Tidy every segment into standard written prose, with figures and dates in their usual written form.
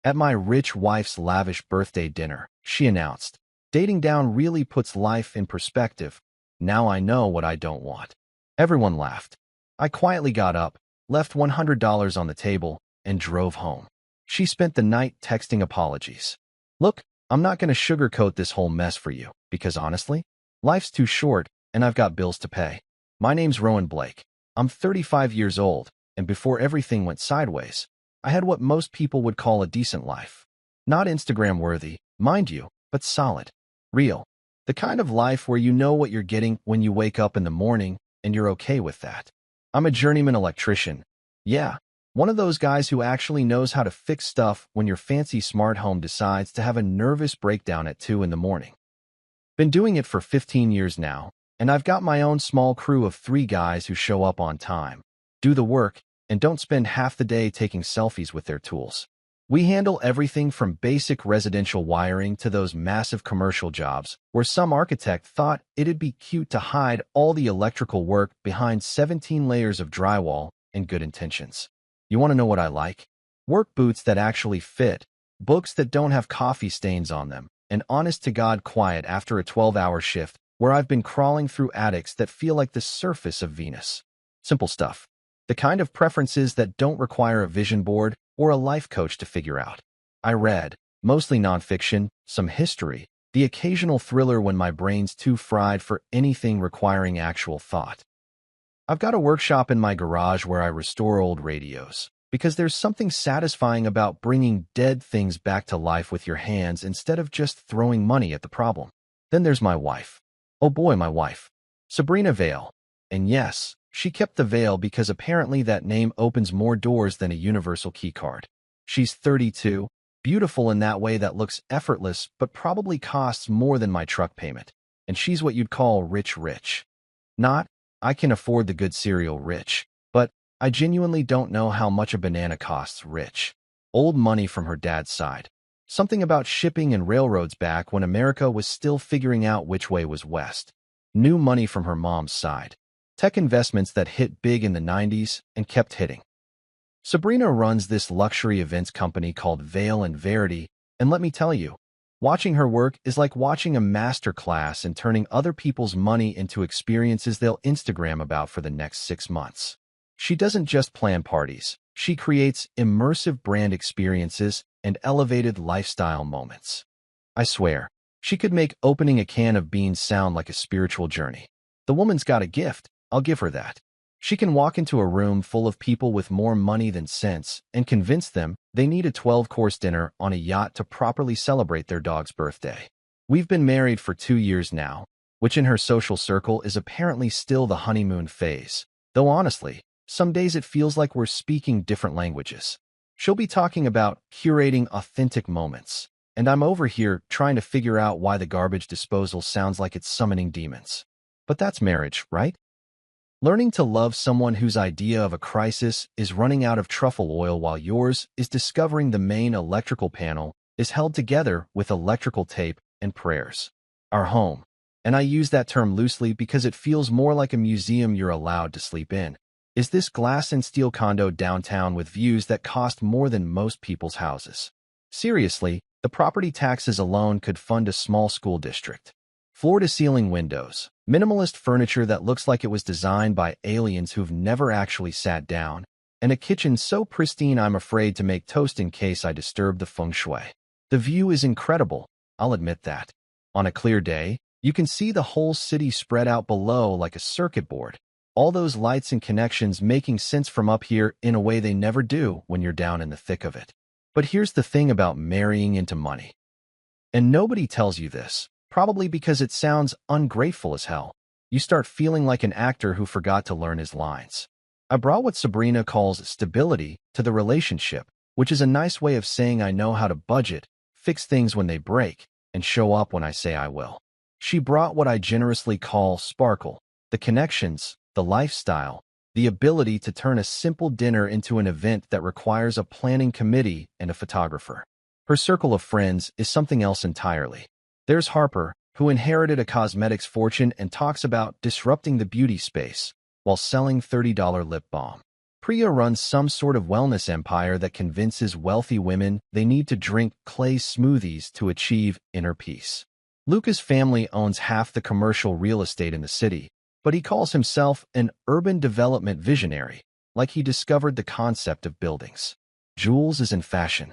At my rich wife's lavish birthday dinner, she announced, "Dating down really puts life in perspective. Now I know what I don't want." Everyone laughed. I quietly got up, left $100 on the table, and drove home. She spent the night texting apologies. "Look, I'm not going to sugarcoat this whole mess for you, because honestly, life's too short and I've got bills to pay. My name's Rowan Blake. I'm 35 years old, and before everything went sideways, I had what most people would call a decent life. Not Instagram-worthy, mind you, but solid. Real. The kind of life where you know what you're getting when you wake up in the morning, and you're okay with that. I'm a journeyman electrician. Yeah, one of those guys who actually knows how to fix stuff when your fancy smart home decides to have a nervous breakdown at 2 in the morning. Been doing it for 15 years now, and I've got my own small crew of 3 guys who show up on time, do the work, and don't spend half the day taking selfies with their tools. We handle everything from basic residential wiring to those massive commercial jobs where some architect thought it'd be cute to hide all the electrical work behind 17 layers of drywall and good intentions. You want to know what I like? Work boots that actually fit, books that don't have coffee stains on them, and honest-to-God quiet after a 12-hour shift where I've been crawling through attics that feel like the surface of Venus. Simple stuff. The kind of preferences that don't require a vision board or a life coach to figure out. I read, mostly nonfiction, some history, the occasional thriller when my brain's too fried for anything requiring actual thought. I've got a workshop in my garage where I restore old radios, because there's something satisfying about bringing dead things back to life with your hands instead of just throwing money at the problem. Then there's my wife. Oh boy, my wife. Sabrina Vale. And yes, she kept the veil because apparently that name opens more doors than a universal keycard. She's 32, beautiful in that way that looks effortless but probably costs more than my truck payment. And she's what you'd call rich. Not, I can afford the good cereal rich, but I genuinely don't know how much a banana costs rich. Old money from her dad's side. Something about shipping and railroads back when America was still figuring out which way was west. New money from her mom's side. Tech investments that hit big in the 90s and kept hitting. Sabrina runs this luxury events company called Veil and Verity, and let me tell you, watching her work is like watching a master class and turning other people's money into experiences they'll Instagram about for the next 6 months. She doesn't just plan parties. She creates immersive brand experiences and elevated lifestyle moments. I swear, she could make opening a can of beans sound like a spiritual journey. The woman's got a gift. I'll give her that. She can walk into a room full of people with more money than sense and convince them they need a 12-course dinner on a yacht to properly celebrate their dog's birthday. We've been married for 2 years now, which in her social circle is apparently still the honeymoon phase, though honestly, some days it feels like we're speaking different languages. She'll be talking about curating authentic moments, and I'm over here trying to figure out why the garbage disposal sounds like it's summoning demons. But that's marriage, right? Learning to love someone whose idea of a crisis is running out of truffle oil while yours is discovering the main electrical panel is held together with electrical tape and prayers. Our home, and I use that term loosely because it feels more like a museum you're allowed to sleep in, is this glass and steel condo downtown with views that cost more than most people's houses. Seriously, the property taxes alone could fund a small school district. Floor-to-ceiling windows, minimalist furniture that looks like it was designed by aliens who've never actually sat down, and a kitchen so pristine I'm afraid to make toast in case I disturb the feng shui. The view is incredible, I'll admit that. On a clear day, you can see the whole city spread out below like a circuit board, all those lights and connections making sense from up here in a way they never do when you're down in the thick of it. But here's the thing about marrying into money. And nobody tells you this. Probably because it sounds ungrateful as hell. You start feeling like an actor who forgot to learn his lines. I brought what Sabrina calls stability to the relationship, which is a nice way of saying I know how to budget, fix things when they break, and show up when I say I will. She brought what I generously call sparkle, the connections, the lifestyle, the ability to turn a simple dinner into an event that requires a planning committee and a photographer. Her circle of friends is something else entirely. There's Harper, who inherited a cosmetics fortune and talks about disrupting the beauty space while selling $30 lip balm. Priya runs some sort of wellness empire that convinces wealthy women they need to drink clay smoothies to achieve inner peace. Luca's family owns half the commercial real estate in the city, but he calls himself an urban development visionary, like he discovered the concept of buildings. Jules is in fashion.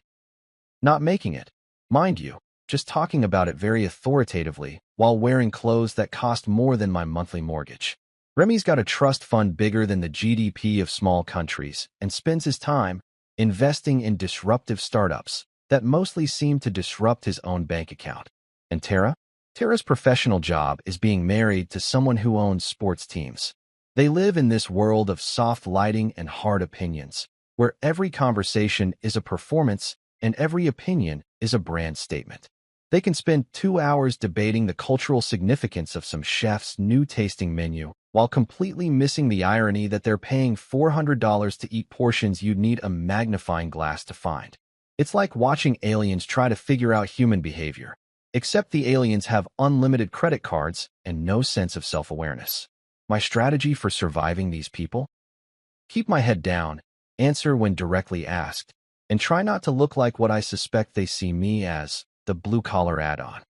Not making it, mind you, just talking about it very authoritatively while wearing clothes that cost more than my monthly mortgage. Remy's got a trust fund bigger than the GDP of small countries and spends his time investing in disruptive startups that mostly seem to disrupt his own bank account. And Tara? Tara's professional job is being married to someone who owns sports teams. They live in this world of soft lighting and hard opinions, where every conversation is a performance and every opinion is a brand statement. They can spend 2 hours debating the cultural significance of some chef's new tasting menu while completely missing the irony that they're paying $400 to eat portions you'd need a magnifying glass to find. It's like watching aliens try to figure out human behavior, except the aliens have unlimited credit cards and no sense of self-awareness. My strategy for surviving these people? Keep my head down, answer when directly asked, and try not to look like what I suspect they see me as, the blue-collar add-on.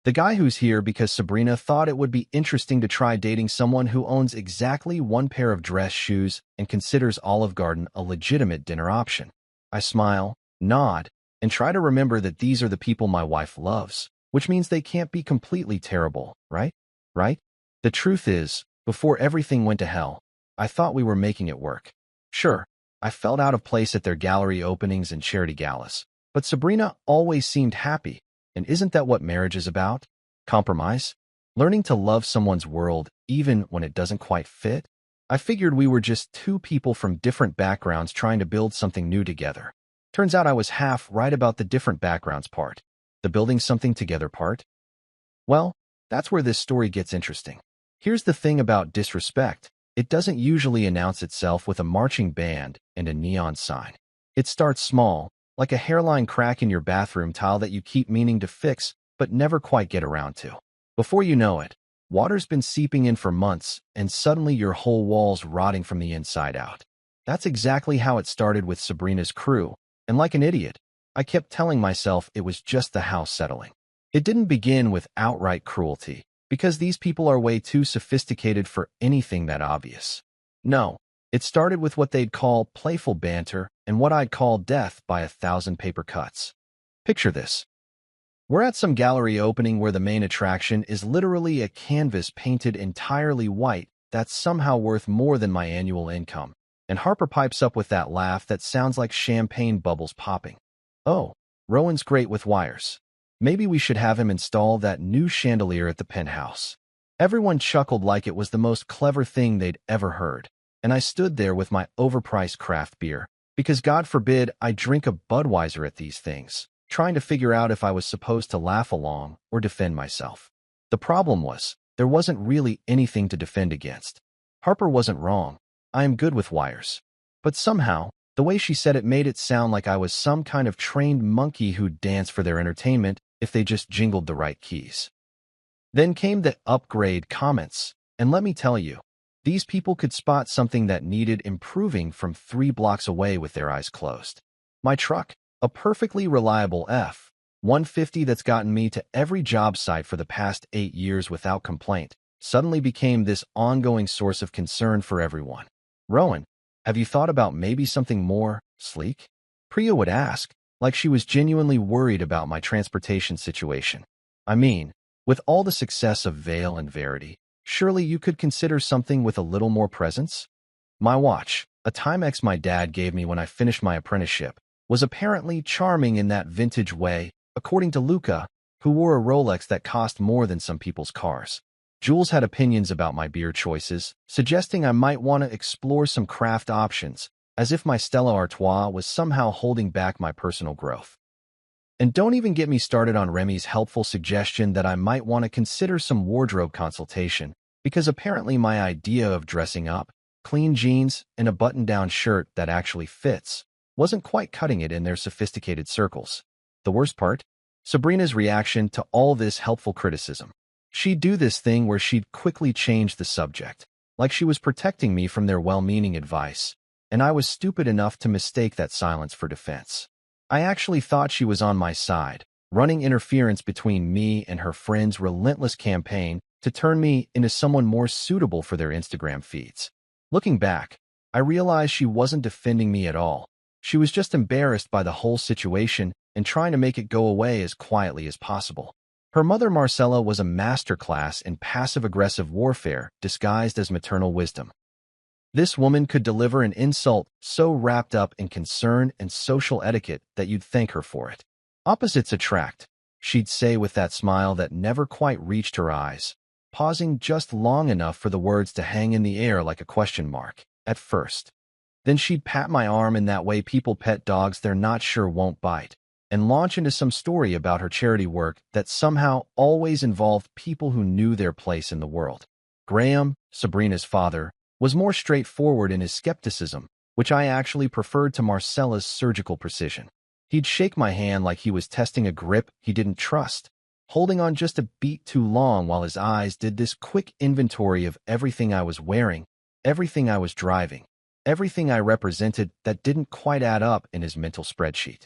The guy who's here because Sabrina thought it would be interesting to try dating someone who owns exactly one pair of dress shoes and considers Olive Garden a legitimate dinner option. I smile, nod, and try to remember that these are the people my wife loves, which means they can't be completely terrible, right? Right? The truth is, before everything went to hell, I thought we were making it work. Sure, I felt out of place at their gallery openings and charity galas, but Sabrina always seemed happy. And isn't that what marriage is about? Compromise? Learning to love someone's world even when it doesn't quite fit? I figured we were just two people from different backgrounds trying to build something new together. Turns out I was half right about the different backgrounds part. The building something together part? Well, that's where this story gets interesting. Here's the thing about disrespect. It doesn't usually announce itself with a marching band and a neon sign. It starts small, like a hairline crack in your bathroom tile that you keep meaning to fix but never quite get around to. Before you know it, water's been seeping in for months and suddenly your whole wall's rotting from the inside out. That's exactly how it started with Sabrina's crew, and like an idiot, I kept telling myself it was just the house settling. It didn't begin with outright cruelty, because these people are way too sophisticated for anything that obvious. No, it started with what they'd call playful banter and what I'd call death by 1,000 paper cuts. Picture this. We're at some gallery opening where the main attraction is literally a canvas painted entirely white that's somehow worth more than my annual income, and Harper pipes up with that laugh that sounds like champagne bubbles popping. Oh, Rowan's great with wires. Maybe we should have him install that new chandelier at the penthouse. Everyone chuckled like it was the most clever thing they'd ever heard, and I stood there with my overpriced craft beer, because God forbid I drink a Budweiser at these things, trying to figure out if I was supposed to laugh along or defend myself. The problem was, there wasn't really anything to defend against. Harper wasn't wrong. I am good with wires. But somehow, the way she said it made it sound like I was some kind of trained monkey who'd dance for their entertainment if they just jingled the right keys. Then came the upgrade comments, and let me tell you, these people could spot something that needed improving from 3 blocks away with their eyes closed. My truck, a perfectly reliable F-150 that's gotten me to every job site for the past 8 years without complaint, suddenly became this ongoing source of concern for everyone. Rowan, have you thought about maybe something more sleek? Priya would ask, like she was genuinely worried about my transportation situation. I mean, with all the success of Veil and Verity, surely you could consider something with a little more presence? My watch, a Timex my dad gave me when I finished my apprenticeship, was apparently charming in that vintage way, according to Luca, who wore a Rolex that cost more than some people's cars. Jules had opinions about my beer choices, suggesting I might want to explore some craft options, as if my Stella Artois was somehow holding back my personal growth. And don't even get me started on Remy's helpful suggestion that I might want to consider some wardrobe consultation, because apparently my idea of dressing up, clean jeans, and a button-down shirt that actually fits, wasn't quite cutting it in their sophisticated circles. The worst part? Sabrina's reaction to all this helpful criticism. She'd do this thing where she'd quickly change the subject, like she was protecting me from their well-meaning advice, and I was stupid enough to mistake that silence for defense. I actually thought she was on my side, running interference between me and her friend's relentless campaign to turn me into someone more suitable for their Instagram feeds. Looking back, I realized she wasn't defending me at all. She was just embarrassed by the whole situation and trying to make it go away as quietly as possible. Her mother Marcella was a masterclass in passive-aggressive warfare disguised as maternal wisdom. This woman could deliver an insult so wrapped up in concern and social etiquette that you'd thank her for it. Opposites attract, she'd say with that smile that never quite reached her eyes, pausing just long enough for the words to hang in the air like a question mark, at first. Then she'd pat my arm in that way people pet dogs they're not sure won't bite, and launch into some story about her charity work that somehow always involved people who knew their place in the world. Graham, Sabrina's father, was more straightforward in his skepticism, which I actually preferred to Marcella's surgical precision. He'd shake my hand like he was testing a grip he didn't trust, holding on just a beat too long while his eyes did this quick inventory of everything I was wearing, everything I was driving, everything I represented that didn't quite add up in his mental spreadsheet.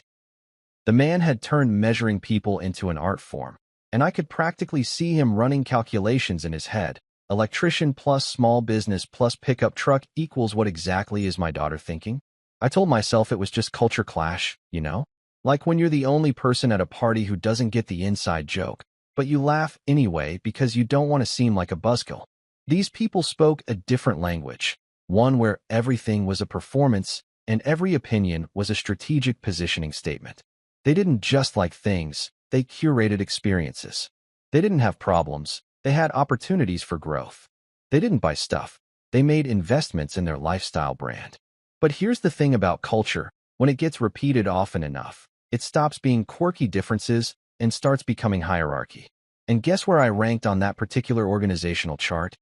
The man had turned measuring people into an art form, and I could practically see him running calculations in his head. Electrician plus small business plus pickup truck equals what exactly is my daughter thinking? I told myself it was just culture clash, you know? Like when you're the only person at a party who doesn't get the inside joke, but you laugh anyway because you don't want to seem like a buzzkill. These people spoke a different language, one where everything was a performance and every opinion was a strategic positioning statement. They didn't just like things, they curated experiences. They didn't have problems, they had opportunities for growth. They didn't buy stuff, they made investments in their lifestyle brand. But here's the thing about culture, when it gets repeated often enough, it stops being quirky differences and starts becoming hierarchy. And guess where I ranked on that particular organizational chart?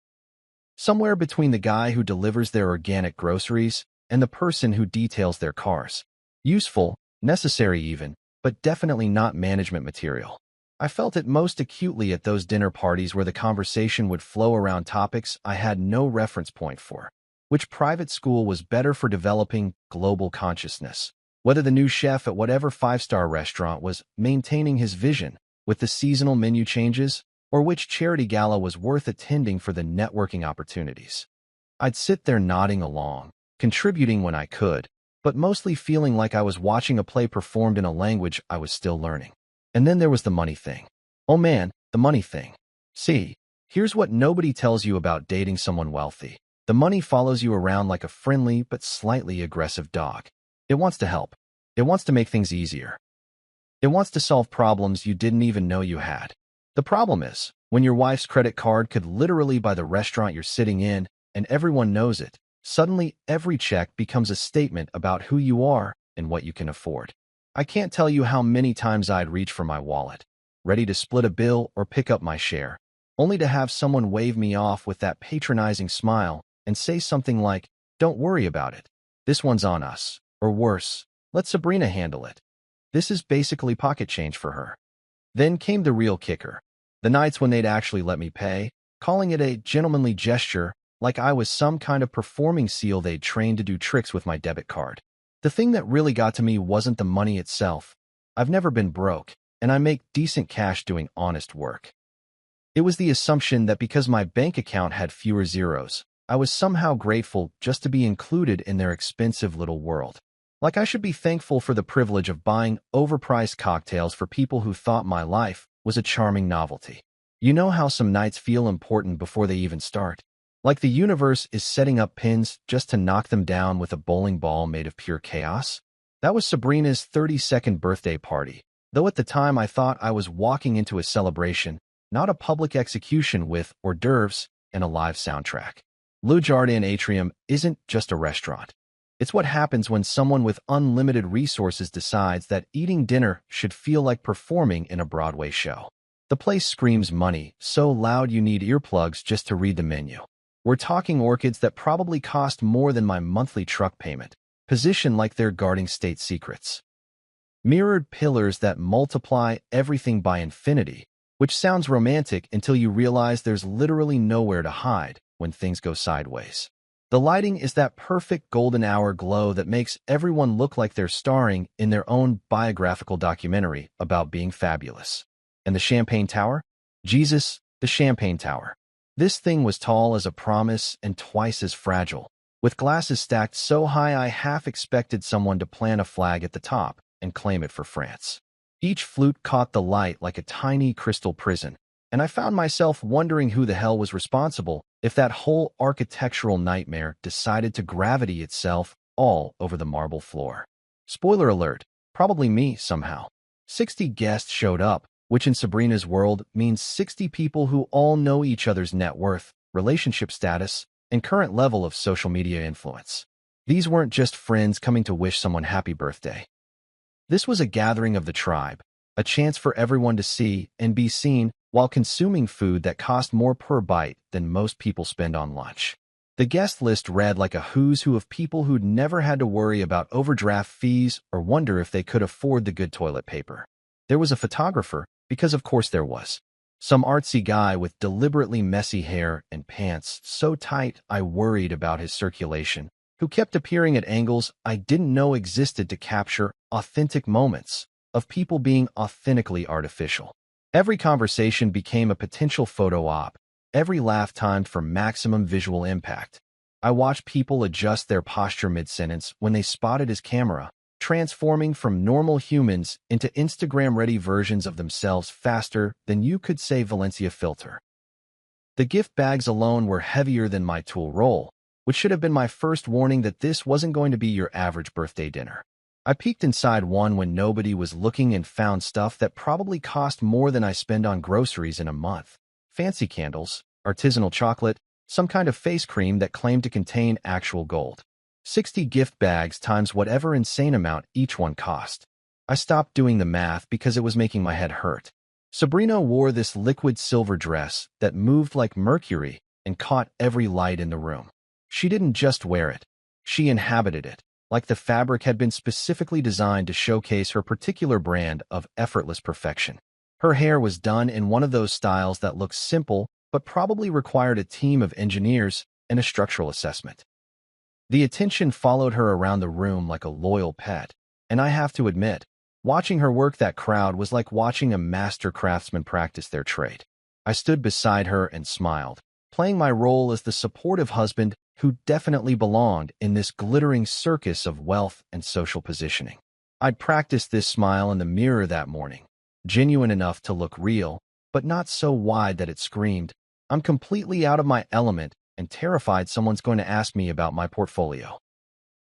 Somewhere between the guy who delivers their organic groceries and the person who details their cars. Useful, necessary even, but definitely not management material. I felt it most acutely at those dinner parties where the conversation would flow around topics I had no reference point for. Which private school was better for developing global consciousness? Whether the new chef at whatever five-star restaurant was maintaining his vision with the seasonal menu changes, or which charity gala was worth attending for the networking opportunities. I'd sit there nodding along, contributing when I could, but mostly feeling like I was watching a play performed in a language I was still learning. And then there was the money thing. Oh man, the money thing. See, here's what nobody tells you about dating someone wealthy. The money follows you around like a friendly but slightly aggressive dog. It wants to help. It wants to make things easier. It wants to solve problems you didn't even know you had. The problem is, when your wife's credit card could literally buy the restaurant you're sitting in and everyone knows it, suddenly every check becomes a statement about who you are and what you can afford. I can't tell you how many times I'd reach for my wallet, ready to split a bill or pick up my share, only to have someone wave me off with that patronizing smile and say something like, "Don't worry about it. This one's on us." Or worse, "Let Sabrina handle it." This is basically pocket change for her. Then came the real kicker. The nights when they'd actually let me pay, calling it a gentlemanly gesture, like I was some kind of performing seal they'd trained to do tricks with my debit card. The thing that really got to me wasn't the money itself. I've never been broke, and I make decent cash doing honest work. It was the assumption that because my bank account had fewer zeros, I was somehow grateful just to be included in their expensive little world. Like I should be thankful for the privilege of buying overpriced cocktails for people who thought my life was a charming novelty. You know how some nights feel important before they even start? Like the universe is setting up pins just to knock them down with a bowling ball made of pure chaos? That was Sabrina's 32nd birthday party, though at the time I thought I was walking into a celebration, not a public execution with hors d'oeuvres and a live soundtrack. Le Jardin Atrium isn't just a restaurant. It's what happens when someone with unlimited resources decides that eating dinner should feel like performing in a Broadway show. The place screams money, so loud you need earplugs just to read the menu. We're talking orchids that probably cost more than my monthly truck payment, positioned like they're guarding state secrets. Mirrored pillars that multiply everything by infinity, which sounds romantic until you realize there's literally nowhere to hide when things go sideways. The lighting is that perfect golden hour glow that makes everyone look like they're starring in their own biographical documentary about being fabulous. And the champagne tower? Jesus, the champagne tower. This thing was tall as a promise and twice as fragile, with glasses stacked so high I half expected someone to plant a flag at the top and claim it for France. Each flute caught the light like a tiny crystal prison, and I found myself wondering who the hell was responsible if that whole architectural nightmare decided to gravity itself all over the marble floor. Spoiler alert, probably me somehow. 60 guests showed up, which in Sabrina's world means 60 people who all know each other's net worth, relationship status, and current level of social media influence. These weren't just friends coming to wish someone happy birthday. This was a gathering of the tribe, a chance for everyone to see and be seen while consuming food that cost more per bite than most people spend on lunch. The guest list read like a who's who of people who'd never had to worry about overdraft fees or wonder if they could afford the good toilet paper. There was a photographer, because of course there was. Some artsy guy with deliberately messy hair and pants so tight I worried about his circulation, who kept appearing at angles I didn't know existed to capture authentic moments of people being authentically artificial. Every conversation became a potential photo op, every laugh timed for maximum visual impact. I watched people adjust their posture mid-sentence when they spotted his camera, transforming from normal humans into Instagram-ready versions of themselves faster than you could say Valencia filter. The gift bags alone were heavier than my tool roll, which should have been my first warning that this wasn't going to be your average birthday dinner. I peeked inside one when nobody was looking and found stuff that probably cost more than I spend on groceries in a month. Fancy candles, artisanal chocolate, some kind of face cream that claimed to contain actual gold. 60 gift bags times whatever insane amount each one cost. I stopped doing the math because it was making my head hurt. Sabrina wore this liquid silver dress that moved like mercury and caught every light in the room. She didn't just wear it. She inhabited it, like the fabric had been specifically designed to showcase her particular brand of effortless perfection. Her hair was done in one of those styles that looks simple but probably required a team of engineers and a structural assessment. The attention followed her around the room like a loyal pet, and I have to admit, watching her work that crowd was like watching a master craftsman practice their trade. I stood beside her and smiled, playing my role as the supportive husband who definitely belonged in this glittering circus of wealth and social positioning. I'd practiced this smile in the mirror that morning, genuine enough to look real, but not so wide that it screamed, "I'm completely out of my element and terrified someone's going to ask me about my portfolio."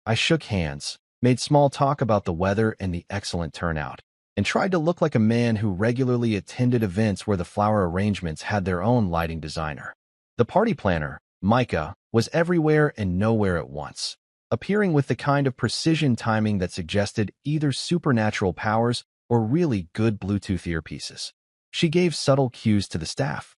I shook hands, made small talk about the weather and the excellent turnout, and tried to look like a man who regularly attended events where the flower arrangements had their own lighting designer. The party planner, Micah, was everywhere and nowhere at once, appearing with the kind of precision timing that suggested either supernatural powers or really good Bluetooth earpieces. She gave subtle cues to the staff.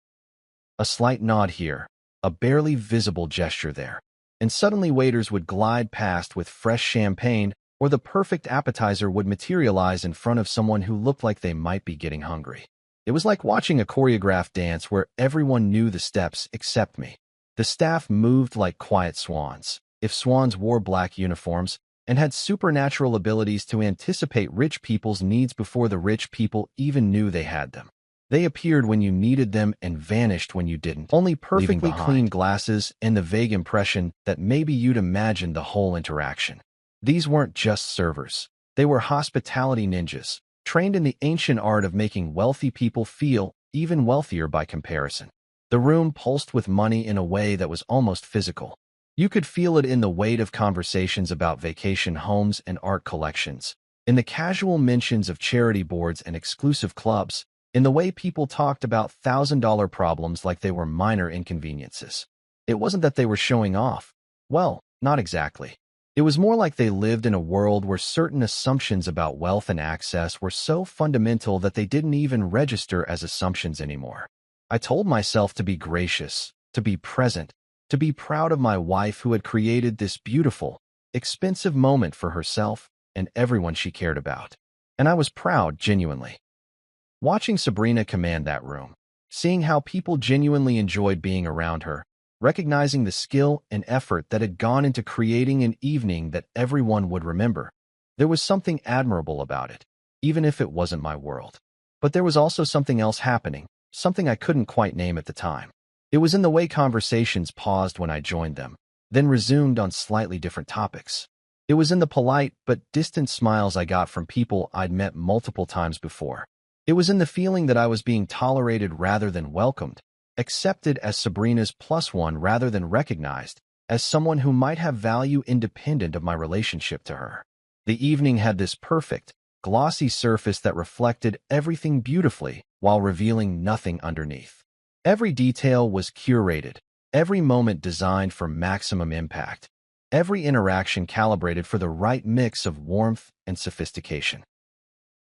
A slight nod here, a barely visible gesture there, and suddenly waiters would glide past with fresh champagne or the perfect appetizer would materialize in front of someone who looked like they might be getting hungry. It was like watching a choreographed dance where everyone knew the steps except me. The staff moved like quiet swans, if swans wore black uniforms, and had supernatural abilities to anticipate rich people's needs before the rich people even knew they had them. They appeared when you needed them and vanished when you didn't, only perfectly clean glasses and the vague impression that maybe you'd imagined the whole interaction. These weren't just servers. They were hospitality ninjas, trained in the ancient art of making wealthy people feel even wealthier by comparison. The room pulsed with money in a way that was almost physical. You could feel it in the weight of conversations about vacation homes and art collections, in the casual mentions of charity boards and exclusive clubs, in the way people talked about $1,000 problems like they were minor inconveniences. It wasn't that they were showing off. Well, not exactly. It was more like they lived in a world where certain assumptions about wealth and access were so fundamental that they didn't even register as assumptions anymore. I told myself to be gracious, to be present, to be proud of my wife who had created this beautiful, expensive moment for herself and everyone she cared about. And I was proud, genuinely. Watching Sabrina command that room, seeing how people genuinely enjoyed being around her, recognizing the skill and effort that had gone into creating an evening that everyone would remember. There was something admirable about it, even if it wasn't my world. But there was also something else happening, something I couldn't quite name at the time. It was in the way conversations paused when I joined them, then resumed on slightly different topics. It was in the polite but distant smiles I got from people I'd met multiple times before. It was in the feeling that I was being tolerated rather than welcomed, accepted as Sabrina's plus one rather than recognized as someone who might have value independent of my relationship to her. The evening had this perfect, glossy surface that reflected everything beautifully while revealing nothing underneath. Every detail was curated, every moment designed for maximum impact, every interaction calibrated for the right mix of warmth and sophistication.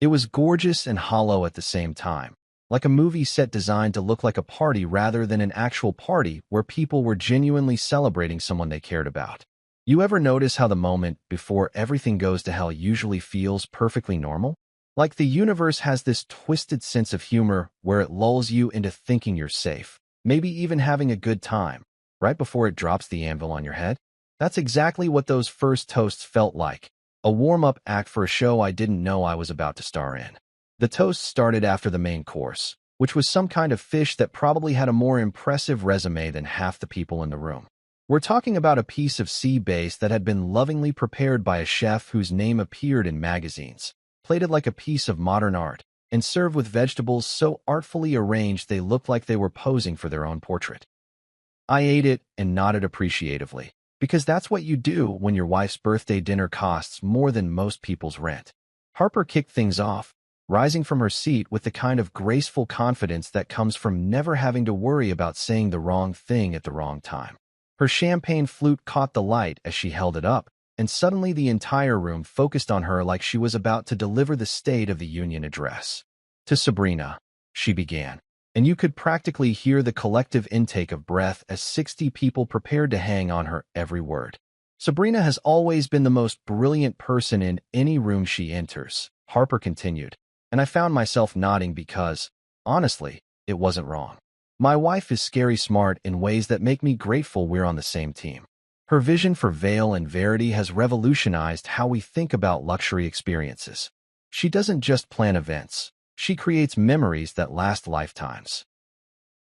It was gorgeous and hollow at the same time, like a movie set designed to look like a party rather than an actual party where people were genuinely celebrating someone they cared about. You ever notice how the moment before everything goes to hell usually feels perfectly normal? Like the universe has this twisted sense of humor where it lulls you into thinking you're safe, maybe even having a good time, right before it drops the anvil on your head? That's exactly what those first toasts felt like, a warm-up act for a show I didn't know I was about to star in. The toast started after the main course, which was some kind of fish that probably had a more impressive resume than half the people in the room. We're talking about a piece of sea bass that had been lovingly prepared by a chef whose name appeared in magazines, plated like a piece of modern art, and served with vegetables so artfully arranged they looked like they were posing for their own portrait. I ate it and nodded appreciatively, because that's what you do when your wife's birthday dinner costs more than most people's rent. Harper kicked things off, rising from her seat with the kind of graceful confidence that comes from never having to worry about saying the wrong thing at the wrong time. Her champagne flute caught the light as she held it up, and suddenly the entire room focused on her like she was about to deliver the State of the Union address. To Sabrina, she began, and you could practically hear the collective intake of breath as 60 people prepared to hang on her every word. Sabrina has always been the most brilliant person in any room she enters, Harper continued, and I found myself nodding because, honestly, it wasn't wrong. My wife is scary smart in ways that make me grateful we're on the same team. Her vision for Veil and Verity has revolutionized how we think about luxury experiences. She doesn't just plan events. She creates memories that last lifetimes.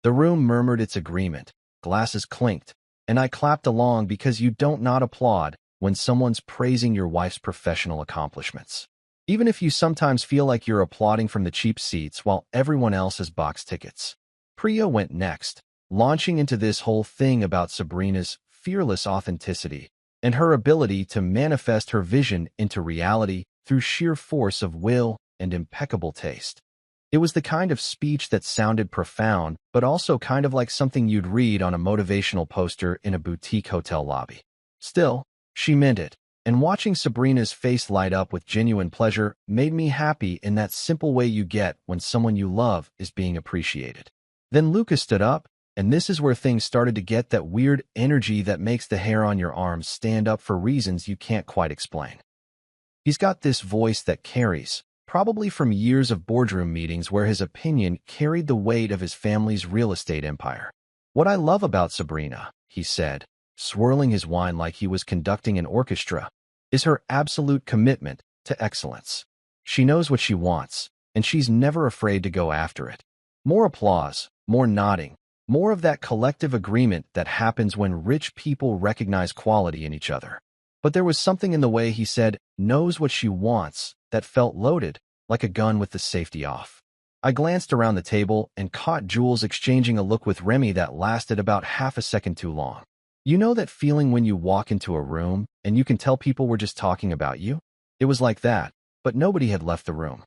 The room murmured its agreement, glasses clinked, and I clapped along because you don't not applaud when someone's praising your wife's professional accomplishments. Even if you sometimes feel like you're applauding from the cheap seats while everyone else has box tickets. Priya went next, launching into this whole thing about Sabrina's fearless authenticity and her ability to manifest her vision into reality through sheer force of will and impeccable taste. It was the kind of speech that sounded profound, but also kind of like something you'd read on a motivational poster in a boutique hotel lobby. Still, she meant it, and watching Sabrina's face light up with genuine pleasure made me happy in that simple way you get when someone you love is being appreciated. Then Lucas stood up, and this is where things started to get that weird energy that makes the hair on your arms stand up for reasons you can't quite explain. He's got this voice that carries, probably from years of boardroom meetings where his opinion carried the weight of his family's real estate empire. What I love about Sabrina, he said, swirling his wine like he was conducting an orchestra, is her absolute commitment to excellence. She knows what she wants, and she's never afraid to go after it. More applause, more nodding, more of that collective agreement that happens when rich people recognize quality in each other. But there was something in the way he said, knows what she wants, that felt loaded, like a gun with the safety off. I glanced around the table and caught Jules exchanging a look with Remy that lasted about half a second too long. You know that feeling when you walk into a room and you can tell people were just talking about you? It was like that, but nobody had left the room.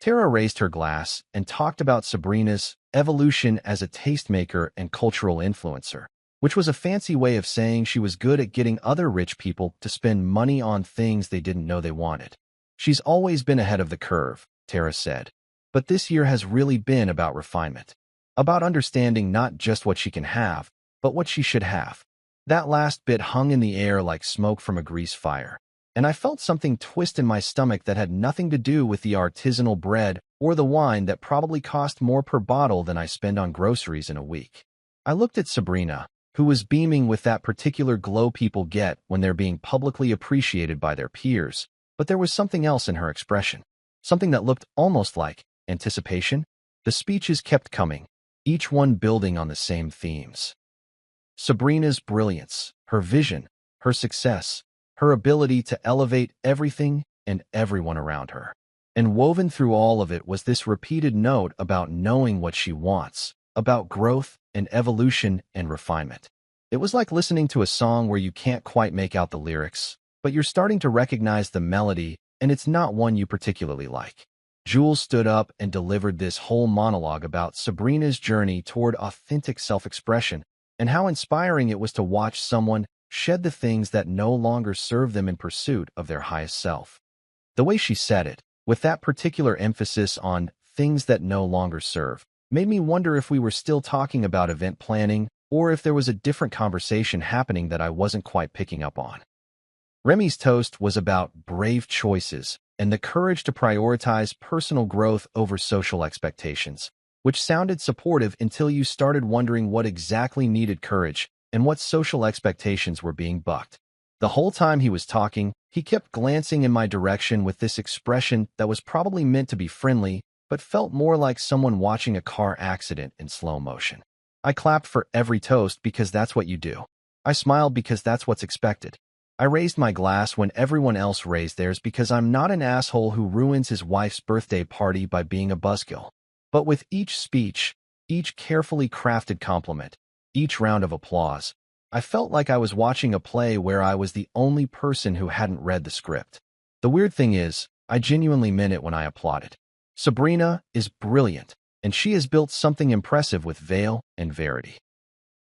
Tara raised her glass and talked about Sabrina's evolution as a tastemaker and cultural influencer, which was a fancy way of saying she was good at getting other rich people to spend money on things they didn't know they wanted. She's always been ahead of the curve, Tara said, but this year has really been about refinement, about understanding not just what she can have, but what she should have. That last bit hung in the air like smoke from a grease fire, and I felt something twist in my stomach that had nothing to do with the artisanal bread or the wine that probably cost more per bottle than I spend on groceries in a week. I looked at Sabrina, who was beaming with that particular glow people get when they're being publicly appreciated by their peers. But there was something else in her expression, something that looked almost like anticipation. The speeches kept coming, each one building on the same themes. Sabrina's brilliance, her vision, her success, her ability to elevate everything and everyone around her. And woven through all of it was this repeated note about knowing what she wants, about growth and evolution and refinement. It was like listening to a song where you can't quite make out the lyrics, but you're starting to recognize the melody, and it's not one you particularly like. Jules stood up and delivered this whole monologue about Sabrina's journey toward authentic self-expression and how inspiring it was to watch someone shed the things that no longer serve them in pursuit of their highest self. The way she said it, with that particular emphasis on things that no longer serve, made me wonder if we were still talking about event planning or if there was a different conversation happening that I wasn't quite picking up on. Remy's toast was about brave choices and the courage to prioritize personal growth over social expectations, which sounded supportive until you started wondering what exactly needed courage and what social expectations were being bucked. The whole time he was talking, he kept glancing in my direction with this expression that was probably meant to be friendly, but felt more like someone watching a car accident in slow motion. I clapped for every toast because that's what you do. I smiled because that's what's expected. I raised my glass when everyone else raised theirs because I'm not an asshole who ruins his wife's birthday party by being a buzzkill. But with each speech, each carefully crafted compliment, each round of applause, I felt like I was watching a play where I was the only person who hadn't read the script. The weird thing is, I genuinely meant it when I applauded. Sabrina is brilliant, and she has built something impressive with Veil and Verity.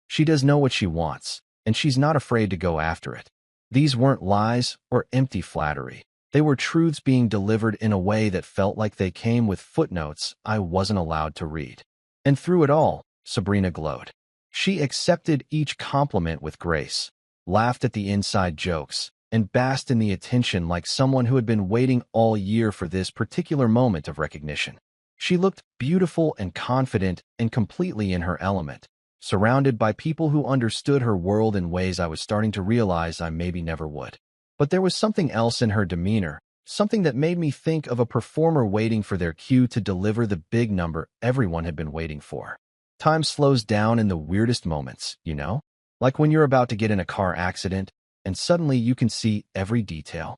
She does know what she wants, and she's not afraid to go after it. These weren't lies or empty flattery. They were truths being delivered in a way that felt like they came with footnotes I wasn't allowed to read. And through it all, Sabrina glowed. She accepted each compliment with grace, laughed at the inside jokes, and basked in the attention like someone who had been waiting all year for this particular moment of recognition. She looked beautiful and confident and completely in her element, surrounded by people who understood her world in ways I was starting to realize I maybe never would. But there was something else in her demeanor, something that made me think of a performer waiting for their cue to deliver the big number everyone had been waiting for. Time slows down in the weirdest moments, you know? Like when you're about to get in a car accident, and suddenly you can see every detail.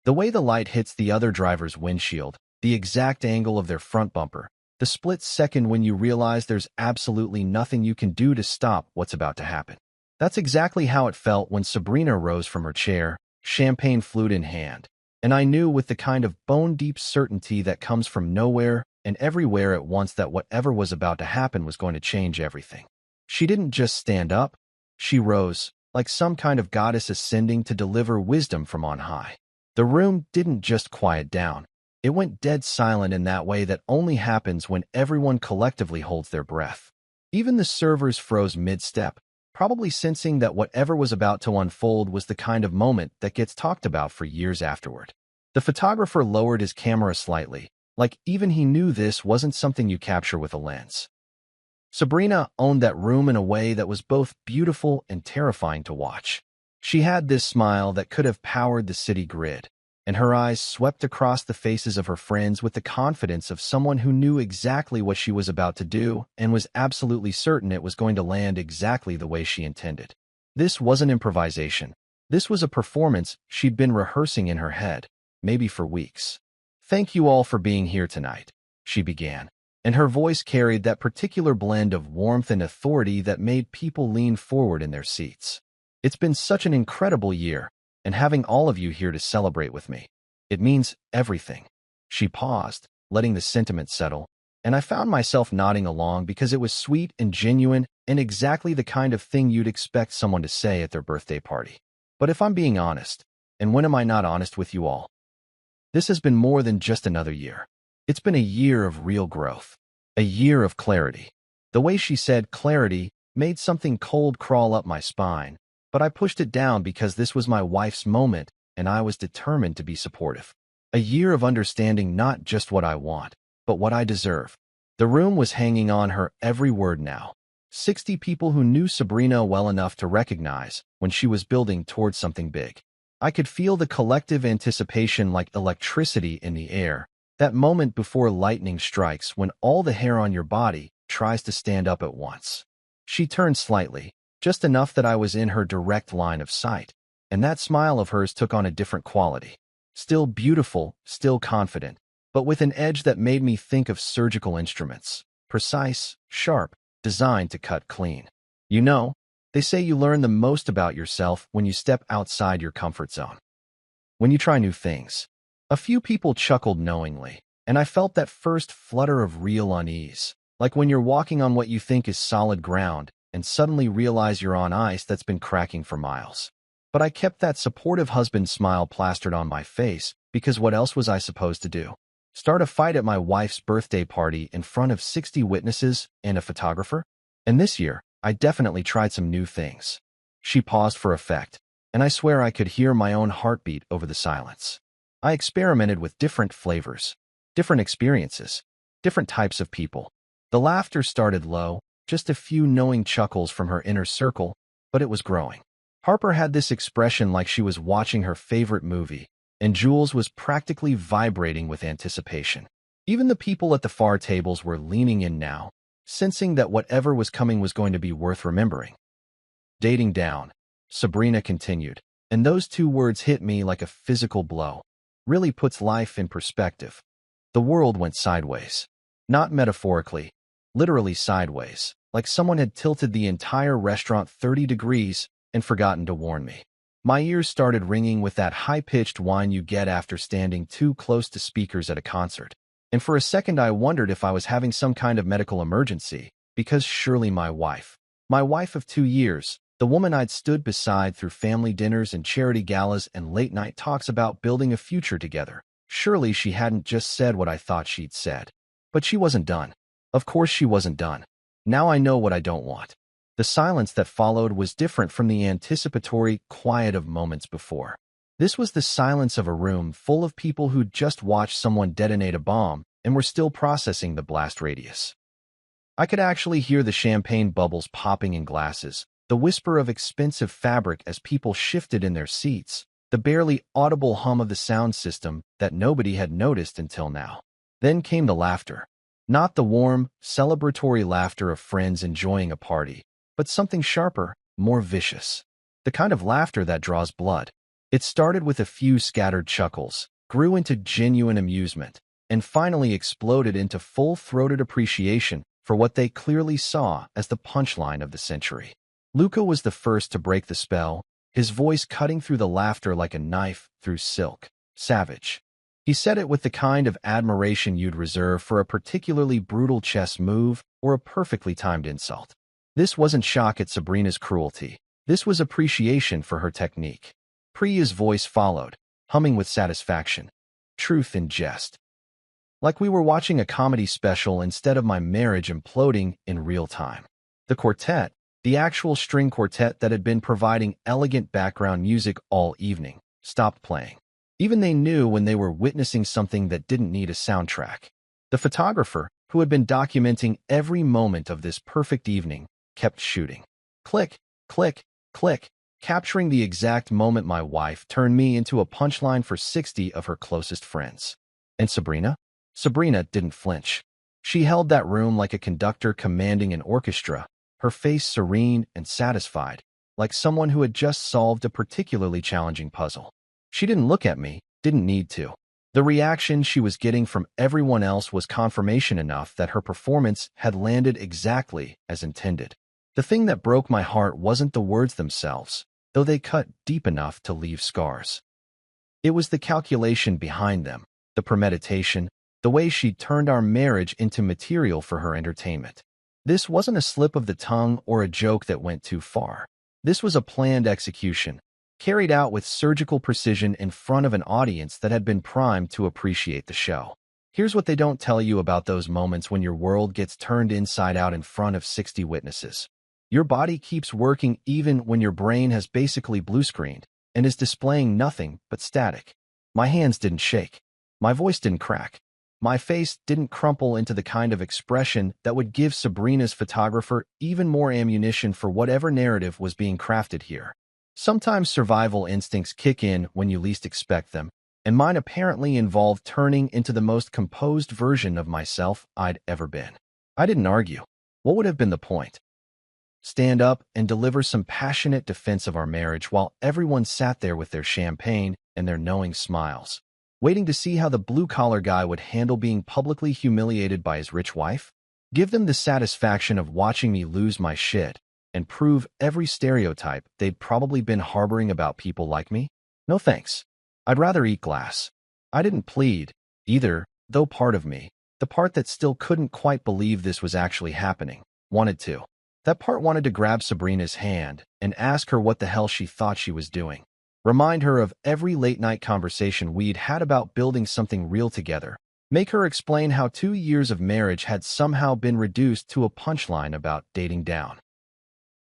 The way the light hits the other driver's windshield, the exact angle of their front bumper, the split second when you realize there's absolutely nothing you can do to stop what's about to happen. That's exactly how it felt when Sabrina rose from her chair, champagne flute in hand, and I knew with the kind of bone-deep certainty that comes from nowhere and everywhere at once that whatever was about to happen was going to change everything. She didn't just stand up, she rose, like some kind of goddess ascending to deliver wisdom from on high. The room didn't just quiet down. It went dead silent in that way that only happens when everyone collectively holds their breath. Even the servers froze mid-step, probably sensing that whatever was about to unfold was the kind of moment that gets talked about for years afterward. The photographer lowered his camera slightly, like even he knew this wasn't something you capture with a lens. Sabrina owned that room in a way that was both beautiful and terrifying to watch. She had this smile that could have powered the city grid, and her eyes swept across the faces of her friends with the confidence of someone who knew exactly what she was about to do and was absolutely certain it was going to land exactly the way she intended. This wasn't improvisation. This was a performance she'd been rehearsing in her head, maybe for weeks. "Thank you all for being here tonight," she began, and her voice carried that particular blend of warmth and authority that made people lean forward in their seats. "It's been such an incredible year, and having all of you here to celebrate with me. It means everything." She paused, letting the sentiment settle, and I found myself nodding along because it was sweet and genuine and exactly the kind of thing you'd expect someone to say at their birthday party. But if I'm being honest, and when am I not honest with you all? This has been more than just another year. It's been a year of real growth, a year of clarity. The way she said clarity made something cold crawl up my spine, but I pushed it down because this was my wife's moment and I was determined to be supportive. A year of understanding not just what I want, but what I deserve. The room was hanging on her every word now. 60 people who knew Sabrina well enough to recognize when she was building towards something big. I could feel the collective anticipation like electricity in the air, that moment before lightning strikes when all the hair on your body tries to stand up at once. She turned slightly, just enough that I was in her direct line of sight, and that smile of hers took on a different quality. Still beautiful, still confident, but with an edge that made me think of surgical instruments. Precise, sharp, designed to cut clean. You know, they say you learn the most about yourself when you step outside your comfort zone. When you try new things. A few people chuckled knowingly, and I felt that first flutter of real unease, like when you're walking on what you think is solid ground and suddenly realize you're on ice that's been cracking for miles. But I kept that supportive husband smile plastered on my face because what else was I supposed to do? Start a fight at my wife's birthday party in front of 60 witnesses and a photographer? And this year, I definitely tried some new things. She paused for effect, and I swear I could hear my own heartbeat over the silence. I experimented with different flavors, different experiences, different types of people. The laughter started low, just a few knowing chuckles from her inner circle, but it was growing. Harper had this expression like she was watching her favorite movie, and Jules was practically vibrating with anticipation. Even the people at the far tables were leaning in now, sensing that whatever was coming was going to be worth remembering. Dating down, Sabrina continued, and those two words hit me like a physical blow. Really puts life in perspective. The world went sideways. Not metaphorically, literally sideways, like someone had tilted the entire restaurant 30 degrees and forgotten to warn me. My ears started ringing with that high-pitched whine you get after standing too close to speakers at a concert. And for a second I wondered if I was having some kind of medical emergency, because surely my wife of 2 years, the woman I'd stood beside through family dinners and charity galas and late-night talks about building a future together, surely she hadn't just said what I thought she'd said. But she wasn't done. Of course she wasn't done. Now I know what I don't want. The silence that followed was different from the anticipatory quiet of moments before. This was the silence of a room full of people who'd just watched someone detonate a bomb and were still processing the blast radius. I could actually hear the champagne bubbles popping in glasses, the whisper of expensive fabric as people shifted in their seats, the barely audible hum of the sound system that nobody had noticed until now. Then came the laughter. Not the warm, celebratory laughter of friends enjoying a party, but something sharper, more vicious. The kind of laughter that draws blood. It started with a few scattered chuckles, grew into genuine amusement, and finally exploded into full-throated appreciation for what they clearly saw as the punchline of the century. Luca was the first to break the spell, his voice cutting through the laughter like a knife through silk. Savage. He said it with the kind of admiration you'd reserve for a particularly brutal chess move or a perfectly timed insult. This wasn't shock at Sabrina's cruelty. This was appreciation for her technique. Priya's voice followed, humming with satisfaction. Truth in jest. Like we were watching a comedy special instead of my marriage imploding in real time. The quartet, the actual string quartet that had been providing elegant background music all evening, stopped playing. Even they knew when they were witnessing something that didn't need a soundtrack. The photographer, who had been documenting every moment of this perfect evening, kept shooting. Click, click, click, capturing the exact moment my wife turned me into a punchline for 60 of her closest friends. And Sabrina? Sabrina didn't flinch. She held that room like a conductor commanding an orchestra, her face serene and satisfied, like someone who had just solved a particularly challenging puzzle. She didn't look at me, didn't need to. The reaction she was getting from everyone else was confirmation enough that her performance had landed exactly as intended. The thing that broke my heart wasn't the words themselves, though they cut deep enough to leave scars. It was the calculation behind them, the premeditation, the way she'd turned our marriage into material for her entertainment. This wasn't a slip of the tongue or a joke that went too far. This was a planned execution, carried out with surgical precision in front of an audience that had been primed to appreciate the show. Here's what they don't tell you about those moments when your world gets turned inside out in front of 60 witnesses. Your body keeps working even when your brain has basically blue-screened and is displaying nothing but static. My hands didn't shake. My voice didn't crack. My face didn't crumple into the kind of expression that would give Sabrina's photographer even more ammunition for whatever narrative was being crafted here. Sometimes survival instincts kick in when you least expect them, and mine apparently involved turning into the most composed version of myself I'd ever been. I didn't argue. What would have been the point? Stand up and deliver some passionate defense of our marriage while everyone sat there with their champagne and their knowing smiles, waiting to see how the blue-collar guy would handle being publicly humiliated by his rich wife? Give them the satisfaction of watching me lose my shit and prove every stereotype they'd probably been harboring about people like me? No thanks. I'd rather eat glass. I didn't plead, either, though part of me, the part that still couldn't quite believe this was actually happening, wanted to. That part wanted to grab Sabrina's hand and ask her what the hell she thought she was doing. Remind her of every late-night conversation we'd had about building something real together. Make her explain how 2 years of marriage had somehow been reduced to a punchline about dating down.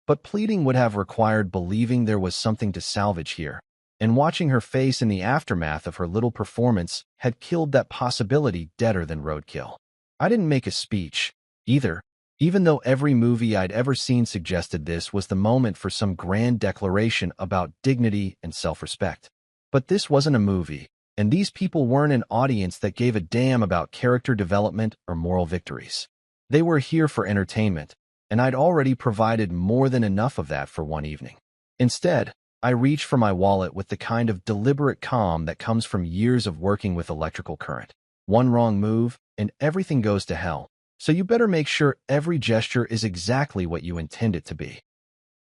But pleading would have required believing there was something to salvage here, and watching her face in the aftermath of her little performance had killed that possibility deader than roadkill. I didn't make a speech, either, even though every movie I'd ever seen suggested this was the moment for some grand declaration about dignity and self-respect. But this wasn't a movie, and these people weren't an audience that gave a damn about character development or moral victories. They were here for entertainment, and I'd already provided more than enough of that for one evening. Instead, I reached for my wallet with the kind of deliberate calm that comes from years of working with electrical current. One wrong move, and everything goes to hell. So you better make sure every gesture is exactly what you intend it to be.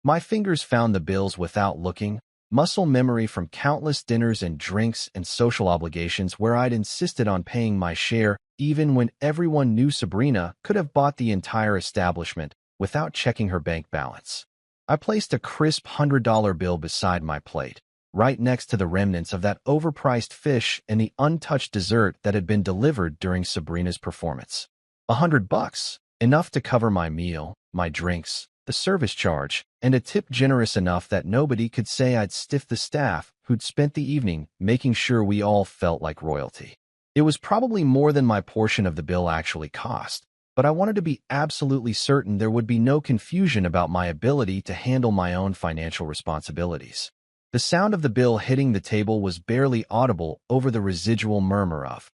My fingers found the bills without looking, muscle memory from countless dinners and drinks and social obligations where I'd insisted on paying my share even when everyone knew Sabrina could have bought the entire establishment without checking her bank balance. I placed a crisp $100 bill beside my plate, right next to the remnants of that overpriced fish and the untouched dessert that had been delivered during Sabrina's performance. $100, enough to cover my meal, my drinks, the service charge, and a tip generous enough that nobody could say I'd stiffed the staff who'd spent the evening making sure we all felt like royalty. It was probably more than my portion of the bill actually cost, but I wanted to be absolutely certain there would be no confusion about my ability to handle my own financial responsibilities. The sound of the bill hitting the table was barely audible over the residual murmur of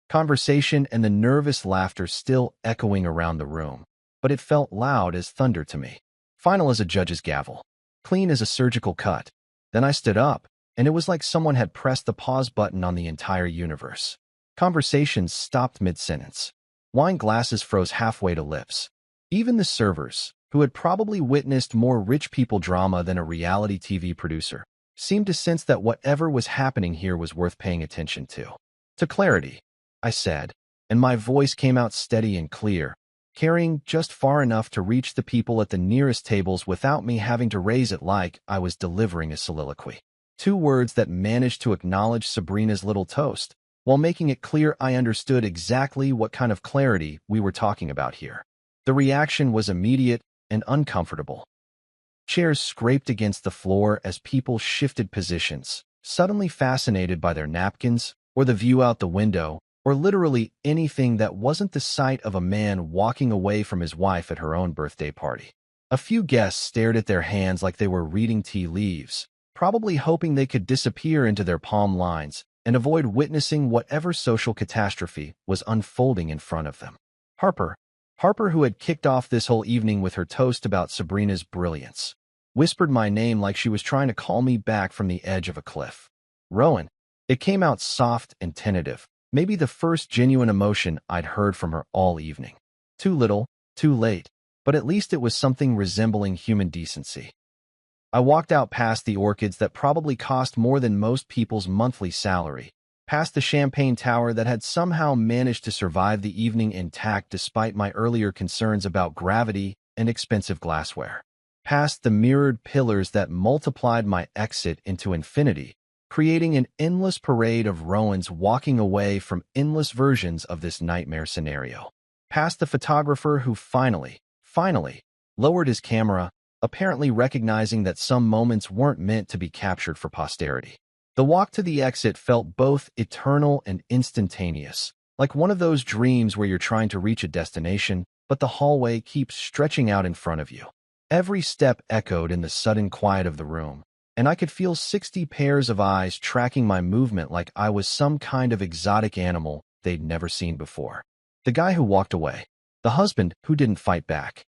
conversation and the nervous laughter still echoing around the room, but it felt loud as thunder to me. Final as a judge's gavel. Clean as a surgical cut. Then I stood up, and it was like someone had pressed the pause button on the entire universe. Conversations stopped mid-sentence. Wine glasses froze halfway to lips. Even the servers, who had probably witnessed more rich people drama than a reality TV producer, seemed to sense that whatever was happening here was worth paying attention to. To clarity, I said, and my voice came out steady and clear, carrying just far enough to reach the people at the nearest tables without me having to raise it like I was delivering a soliloquy. 2 words that managed to acknowledge Sabrina's little toast, while making it clear I understood exactly what kind of clarity we were talking about here. The reaction was immediate and uncomfortable. Chairs scraped against the floor as people shifted positions, suddenly fascinated by their napkins, or the view out the window, or literally anything that wasn't the sight of a man walking away from his wife at her own birthday party. A few guests stared at their hands like they were reading tea leaves, probably hoping they could disappear into their palm lines and avoid witnessing whatever social catastrophe was unfolding in front of them. Harper, who had kicked off this whole evening with her toast about Sabrina's brilliance, whispered my name like she was trying to call me back from the edge of a cliff. Rowan. It came out soft and tentative, maybe the first genuine emotion I'd heard from her all evening. Too little, too late, but at least it was something resembling human decency. I walked out past the orchids that probably cost more than most people's monthly salary, past the champagne tower that had somehow managed to survive the evening intact despite my earlier concerns about gravity and expensive glassware, past the mirrored pillars that multiplied my exit into infinity, creating an endless parade of Rowans walking away from endless versions of this nightmare scenario, past the photographer who finally, lowered his camera, apparently recognizing that some moments weren't meant to be captured for posterity. The walk to the exit felt both eternal and instantaneous, Like one of those dreams where you're trying to reach a destination, but the hallway keeps stretching out in front of you. Every step echoed in the sudden quiet of the room, and I could feel 60 pairs of eyes tracking my movement like I was some kind of exotic animal they'd never seen before. The guy who walked away. The husband who didn't fight back.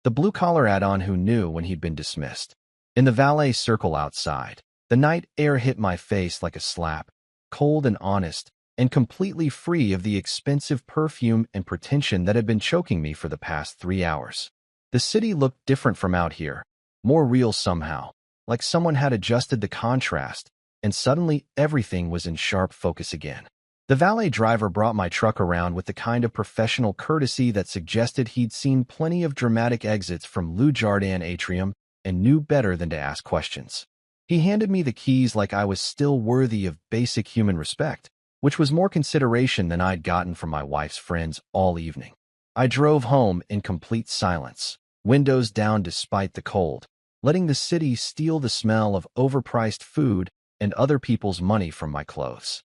The blue-collar add-on who knew when he'd been dismissed. In the valet circle outside, the night air hit my face like a slap, cold and honest, and completely free of the expensive perfume and pretension that had been choking me for the past 3 hours. The city looked different from out here, more real somehow, like someone had adjusted the contrast, and suddenly everything was in sharp focus again. The valet driver brought my truck around with the kind of professional courtesy that suggested he'd seen plenty of dramatic exits from Le Jardin Atrium and knew better than to ask questions. He handed me the keys like I was still worthy of basic human respect, which was more consideration than I'd gotten from my wife's friends all evening. I drove home in complete silence, windows down despite the cold, letting the city steal the smell of overpriced food and other people's money from my clothes.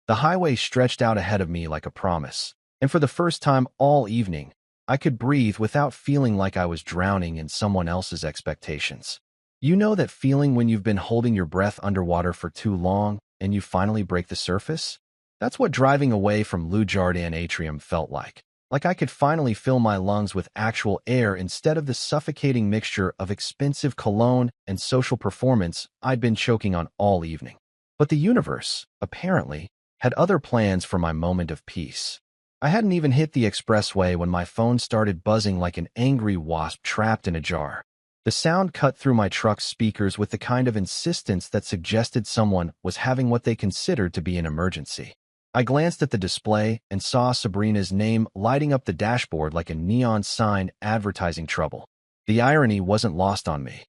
The highway stretched out ahead of me like a promise, and for the first time all evening, I could breathe without feeling like I was drowning in someone else's expectations. You know that feeling when you've been holding your breath underwater for too long and you finally break the surface? That's what driving away from Le Jardin Atrium felt like. Like I could finally fill my lungs with actual air instead of the suffocating mixture of expensive cologne and social performance I'd been choking on all evening. But the universe, apparently, had other plans for my moment of peace. I hadn't even hit the expressway when my phone started buzzing like an angry wasp trapped in a jar. The sound cut through my truck's speakers with the kind of insistence that suggested someone was having what they considered to be an emergency. I glanced at the display and saw Sabrina's name lighting up the dashboard like a neon sign advertising trouble. The irony wasn't lost on me.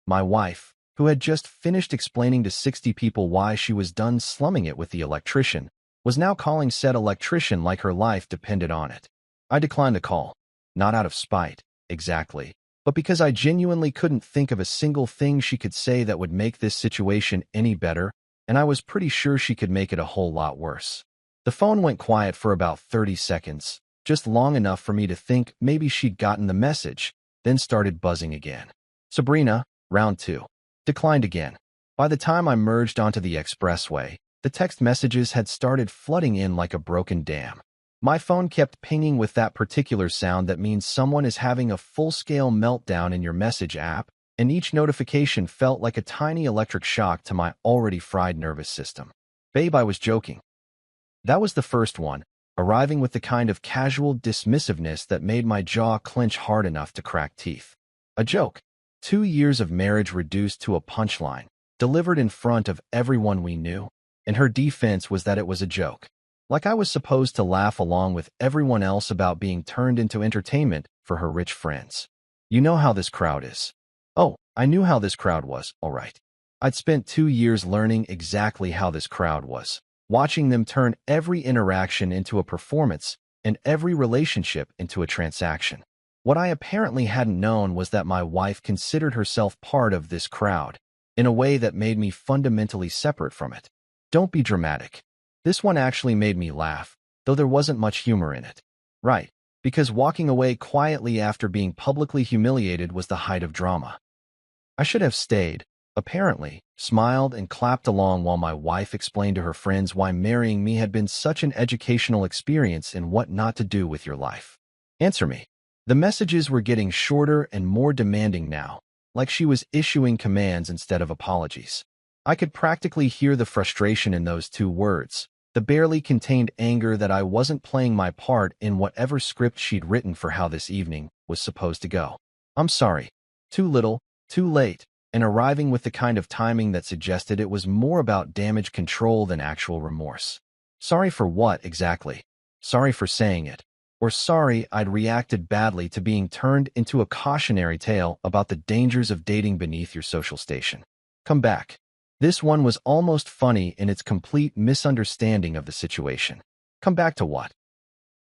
My wife, who had just finished explaining to 60 people why she was done slumming it with the electrician, was now calling said electrician like her life depended on it. I declined the call, not out of spite, exactly, but because I genuinely couldn't think of a single thing she could say that would make this situation any better, and I was pretty sure she could make it a whole lot worse. The phone went quiet for about 30 seconds, just long enough for me to think maybe she'd gotten the message, then started buzzing again. Sabrina, round 2. Declined again. By the time I merged onto the expressway, the text messages had started flooding in like a broken dam. My phone kept pinging with that particular sound that means someone is having a full-scale meltdown in your message app, and each notification felt like a tiny electric shock to my already fried nervous system. Babe, I was joking. That was the first one, arriving with the kind of casual dismissiveness that made my jaw clench hard enough to crack teeth. A joke. 2 years of marriage reduced to a punchline, delivered in front of everyone we knew, and her defense was that it was a joke. Like I was supposed to laugh along with everyone else about being turned into entertainment for her rich friends. You know how this crowd is. Oh, I knew how this crowd was, all right. I'd spent 2 years learning exactly how this crowd was, watching them turn every interaction into a performance and every relationship into a transaction. What I apparently hadn't known was that my wife considered herself part of this crowd, in a way that made me fundamentally separate from it. Don't be dramatic. This one actually made me laugh, though there wasn't much humor in it. Right, because walking away quietly after being publicly humiliated was the height of drama. I should have stayed, apparently, smiled and clapped along while my wife explained to her friends why marrying me had been such an educational experience in what not to do with your life. Answer me. The messages were getting shorter and more demanding now, like she was issuing commands instead of apologies. I could practically hear the frustration in those 2 words, the barely contained anger that I wasn't playing my part in whatever script she'd written for how this evening was supposed to go. I'm sorry. Too little, too late, and arriving with the kind of timing that suggested it was more about damage control than actual remorse. Sorry for what, exactly? Sorry for saying it. Or sorry I'd reacted badly to being turned into a cautionary tale about the dangers of dating beneath your social station. Come back. This one was almost funny in its complete misunderstanding of the situation. Come back to what?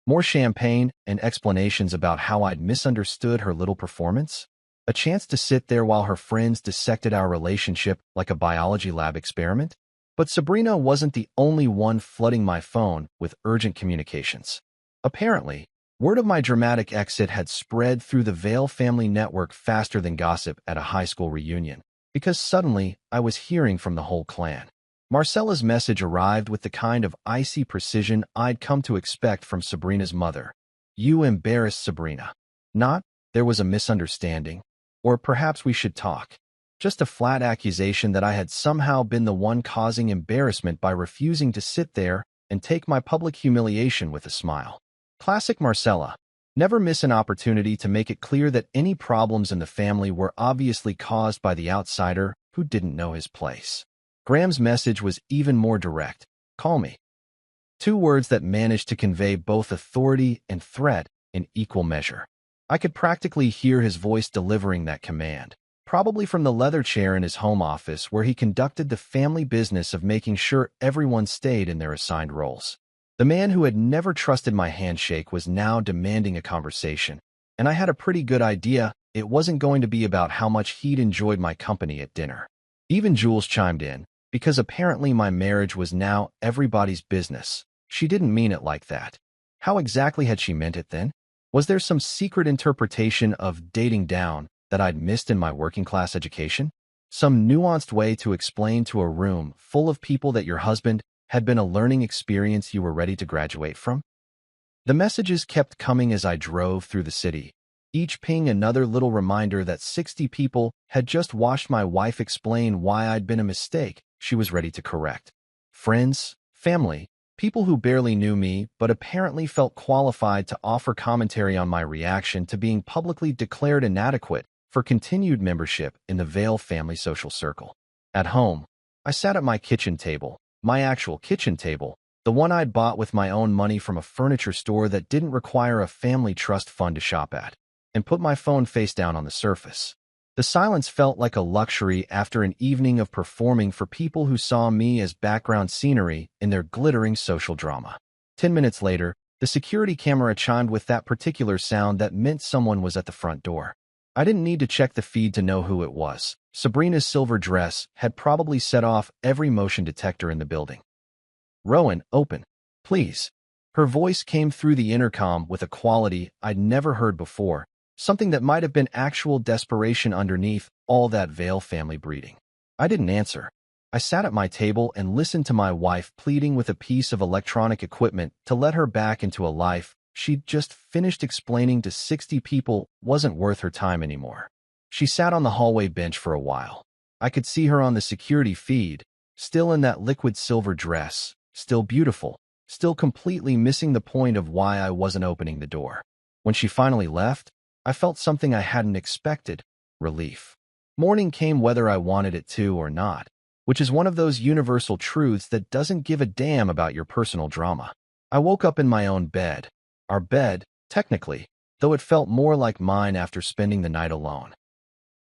More champagne and explanations about how I'd misunderstood her little performance? A chance to sit there while her friends dissected our relationship like a biology lab experiment? But Sabrina wasn't the only one flooding my phone with urgent communications. Apparently, word of my dramatic exit had spread through the Vale family network faster than gossip at a high school reunion, because suddenly I was hearing from the whole clan. Marcella's message arrived with the kind of icy precision I'd come to expect from Sabrina's mother. "You embarrassed Sabrina." Not, "There was a misunderstanding," or "Perhaps we should talk." Just a flat accusation that I had somehow been the one causing embarrassment by refusing to sit there and take my public humiliation with a smile. Classic Marcella. Never miss an opportunity to make it clear that any problems in the family were obviously caused by the outsider who didn't know his place. Graham's message was even more direct. "Call me." Two words that managed to convey both authority and threat in equal measure. I could practically hear his voice delivering that command, probably from the leather chair in his home office where he conducted the family business of making sure everyone stayed in their assigned roles. The man who had never trusted my handshake was now demanding a conversation, and I had a pretty good idea it wasn't going to be about how much he'd enjoyed my company at dinner. Even Jules chimed in, because apparently my marriage was now everybody's business. She didn't mean it like that. How exactly had she meant it then? Was there some secret interpretation of dating down that I'd missed in my working-class education? Some nuanced way to explain to a room full of people that your husband had been a learning experience you were ready to graduate from? The messages kept coming as I drove through the city, each ping another little reminder that 60 people had just watched my wife explain why I'd been a mistake she was ready to correct. Friends, family, people who barely knew me but apparently felt qualified to offer commentary on my reaction to being publicly declared inadequate for continued membership in the Vale family social circle. At home, I sat at my kitchen table, my actual kitchen table, the one I'd bought with my own money from a furniture store that didn't require a family trust fund to shop at, and put my phone face down on the surface. The silence felt like a luxury after an evening of performing for people who saw me as background scenery in their glittering social drama. 10 minutes later, the security camera chimed with that particular sound that meant someone was at the front door. I didn't need to check the feed to know who it was. Sabrina's silver dress had probably set off every motion detector in the building. "Rowan, open, please." Her voice came through the intercom with a quality I'd never heard before, something that might have been actual desperation underneath all that Vale family breeding. I didn't answer. I sat at my table and listened to my wife pleading with a piece of electronic equipment to let her back into a life she'd just finished explaining to 60 people wasn't worth her time anymore. She sat on the hallway bench for a while. I could see her on the security feed, still in that liquid silver dress, still beautiful, still completely missing the point of why I wasn't opening the door. When she finally left, I felt something I hadn't expected: relief. Morning came whether I wanted it to or not, which is one of those universal truths that doesn't give a damn about your personal drama. I woke up in my own bed. Our bed, technically, though it felt more like mine after spending the night alone.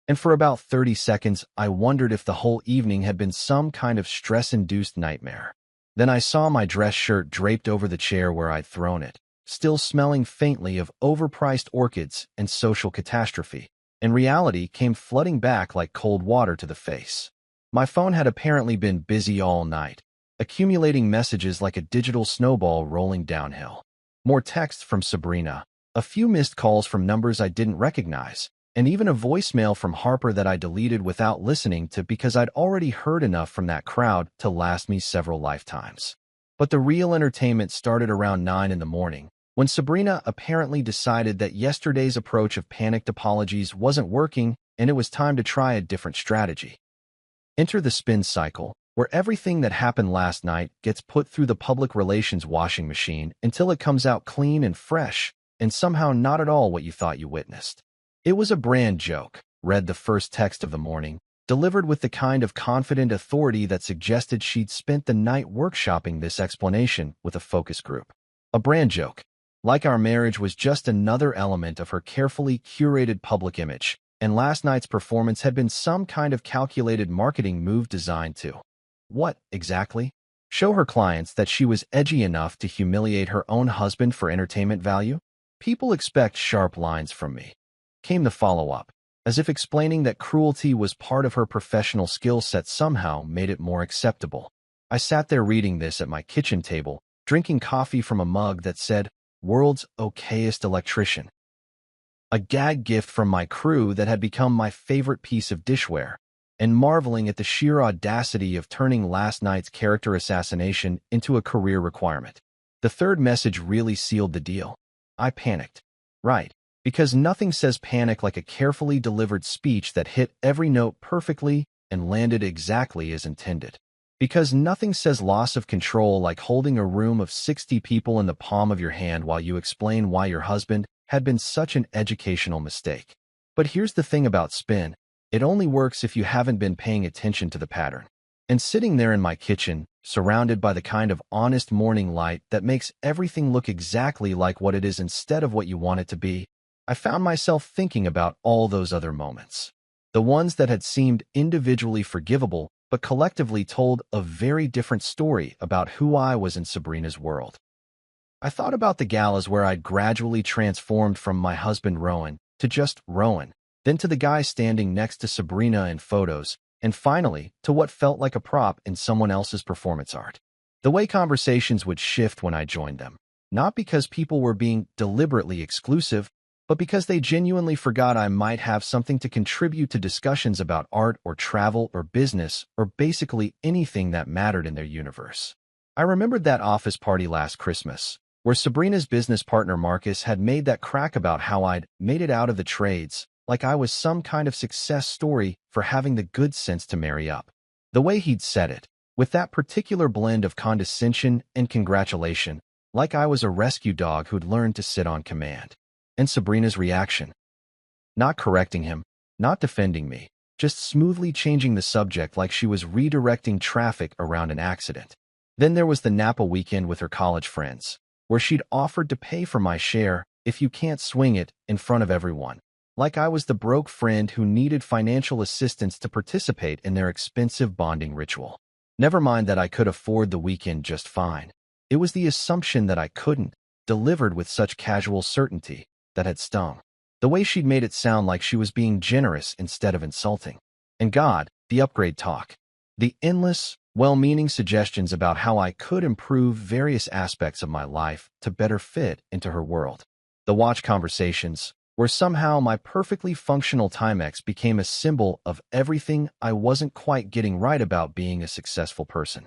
And for about 30 seconds, I wondered if the whole evening had been some kind of stress-induced nightmare. Then I saw my dress shirt draped over the chair where I'd thrown it, still smelling faintly of overpriced orchids and social catastrophe, and reality came flooding back like cold water to the face. My phone had apparently been busy all night, accumulating messages like a digital snowball rolling downhill. More texts from Sabrina, a few missed calls from numbers I didn't recognize, and even a voicemail from Harper that I deleted without listening to because I'd already heard enough from that crowd to last me several lifetimes. But the real entertainment started around 9 in the morning, when Sabrina apparently decided that yesterday's approach of panicked apologies wasn't working and it was time to try a different strategy. Enter the spin cycle, where everything that happened last night gets put through the public relations washing machine until it comes out clean and fresh, and somehow not at all what you thought you witnessed. "It was a brand joke," read the first text of the morning, delivered with the kind of confident authority that suggested she'd spent the night workshopping this explanation with a focus group. A brand joke. Like our marriage was just another element of her carefully curated public image, and last night's performance had been some kind of calculated marketing move designed to, what, exactly? Show her clients that she was edgy enough to humiliate her own husband for entertainment value? "People expect sharp lines from me," came the follow-up, as if explaining that cruelty was part of her professional skill set somehow made it more acceptable. I sat there reading this at my kitchen table, drinking coffee from a mug that said, "World's okayest electrician." A gag gift from my crew that had become my favorite piece of dishware, and marveling at the sheer audacity of turning last night's character assassination into a career requirement. The third message really sealed the deal. I panicked. Right, because nothing says panic like a carefully delivered speech that hit every note perfectly and landed exactly as intended. Because nothing says loss of control like holding a room of 60 people in the palm of your hand while you explain why your husband had been such an educational mistake. But here's the thing about spin. It only works if you haven't been paying attention to the pattern. And sitting there in my kitchen, surrounded by the kind of honest morning light that makes everything look exactly like what it is instead of what you want it to be, I found myself thinking about all those other moments. The ones that had seemed individually forgivable, but collectively told a very different story about who I was in Sabrina's world. I thought about the galas where I'd gradually transformed from my husband Rowan to just Rowan, then to the guy standing next to Sabrina in photos, and finally to what felt like a prop in someone else's performance art. The way conversations would shift when I joined them, not because people were being deliberately exclusive, but because they genuinely forgot I might have something to contribute to discussions about art or travel or business or basically anything that mattered in their universe. I remembered that office party last Christmas, where Sabrina's business partner Marcus had made that crack about how I'd made it out of the trades, like I was some kind of success story for having the good sense to marry up. The way he'd said it, with that particular blend of condescension and congratulation, like I was a rescue dog who'd learned to sit on command. And Sabrina's reaction. Not correcting him, not defending me, just smoothly changing the subject like she was redirecting traffic around an accident. Then there was the Napa weekend with her college friends, where she'd offered to pay for my share if you can't swing it in front of everyone, like I was the broke friend who needed financial assistance to participate in their expensive bonding ritual. Never mind that I could afford the weekend just fine. It was the assumption that I couldn't, delivered with such casual certainty, that had stung. The way she'd made it sound like she was being generous instead of insulting. And God, the upgrade talk. The endless, well-meaning suggestions about how I could improve various aspects of my life to better fit into her world. The watch conversations, where somehow my perfectly functional Timex became a symbol of everything I wasn't quite getting right about being a successful person.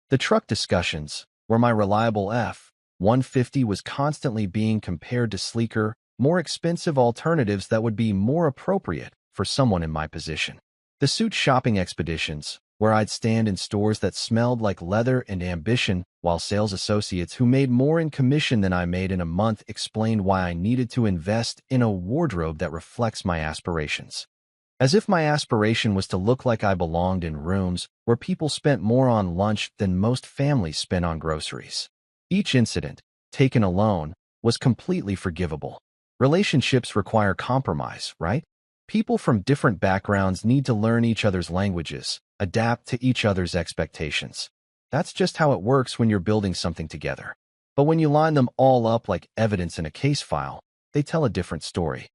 The truck discussions, where my reliable F-150 was constantly being compared to sleeker, more expensive alternatives that would be more appropriate for someone in my position. The suit shopping expeditions, where I'd stand in stores that smelled like leather and ambition, while sales associates who made more in commission than I made in a month explained why I needed to invest in a wardrobe that reflects my aspirations. As if my aspiration was to look like I belonged in rooms where people spent more on lunch than most families spent on groceries. Each incident, taken alone, was completely forgivable. Relationships require compromise, right? People from different backgrounds need to learn each other's languages, adapt to each other's expectations. That's just how it works when you're building something together. But when you line them all up like evidence in a case file, they tell a different story.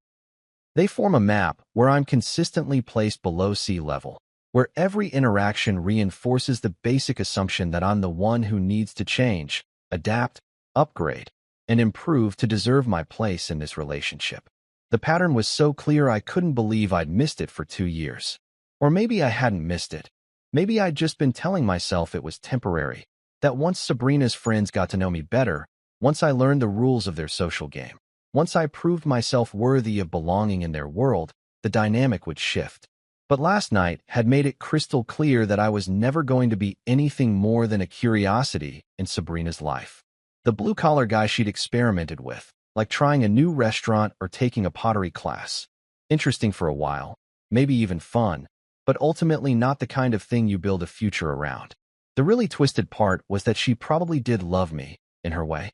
They form a map where I'm consistently placed below sea level, where every interaction reinforces the basic assumption that I'm the one who needs to change, adapt, upgrade, and improve to deserve my place in this relationship. The pattern was so clear I couldn't believe I'd missed it for 2 years. Or maybe I hadn't missed it. Maybe I'd just been telling myself it was temporary, that once Sabrina's friends got to know me better, once I learned the rules of their social game, once I proved myself worthy of belonging in their world, the dynamic would shift. But last night had made it crystal clear that I was never going to be anything more than a curiosity in Sabrina's life. The blue-collar guy she'd experimented with, like trying a new restaurant or taking a pottery class. Interesting for a while, maybe even fun, but ultimately not the kind of thing you build a future around. The really twisted part was that she probably did love me, in her way.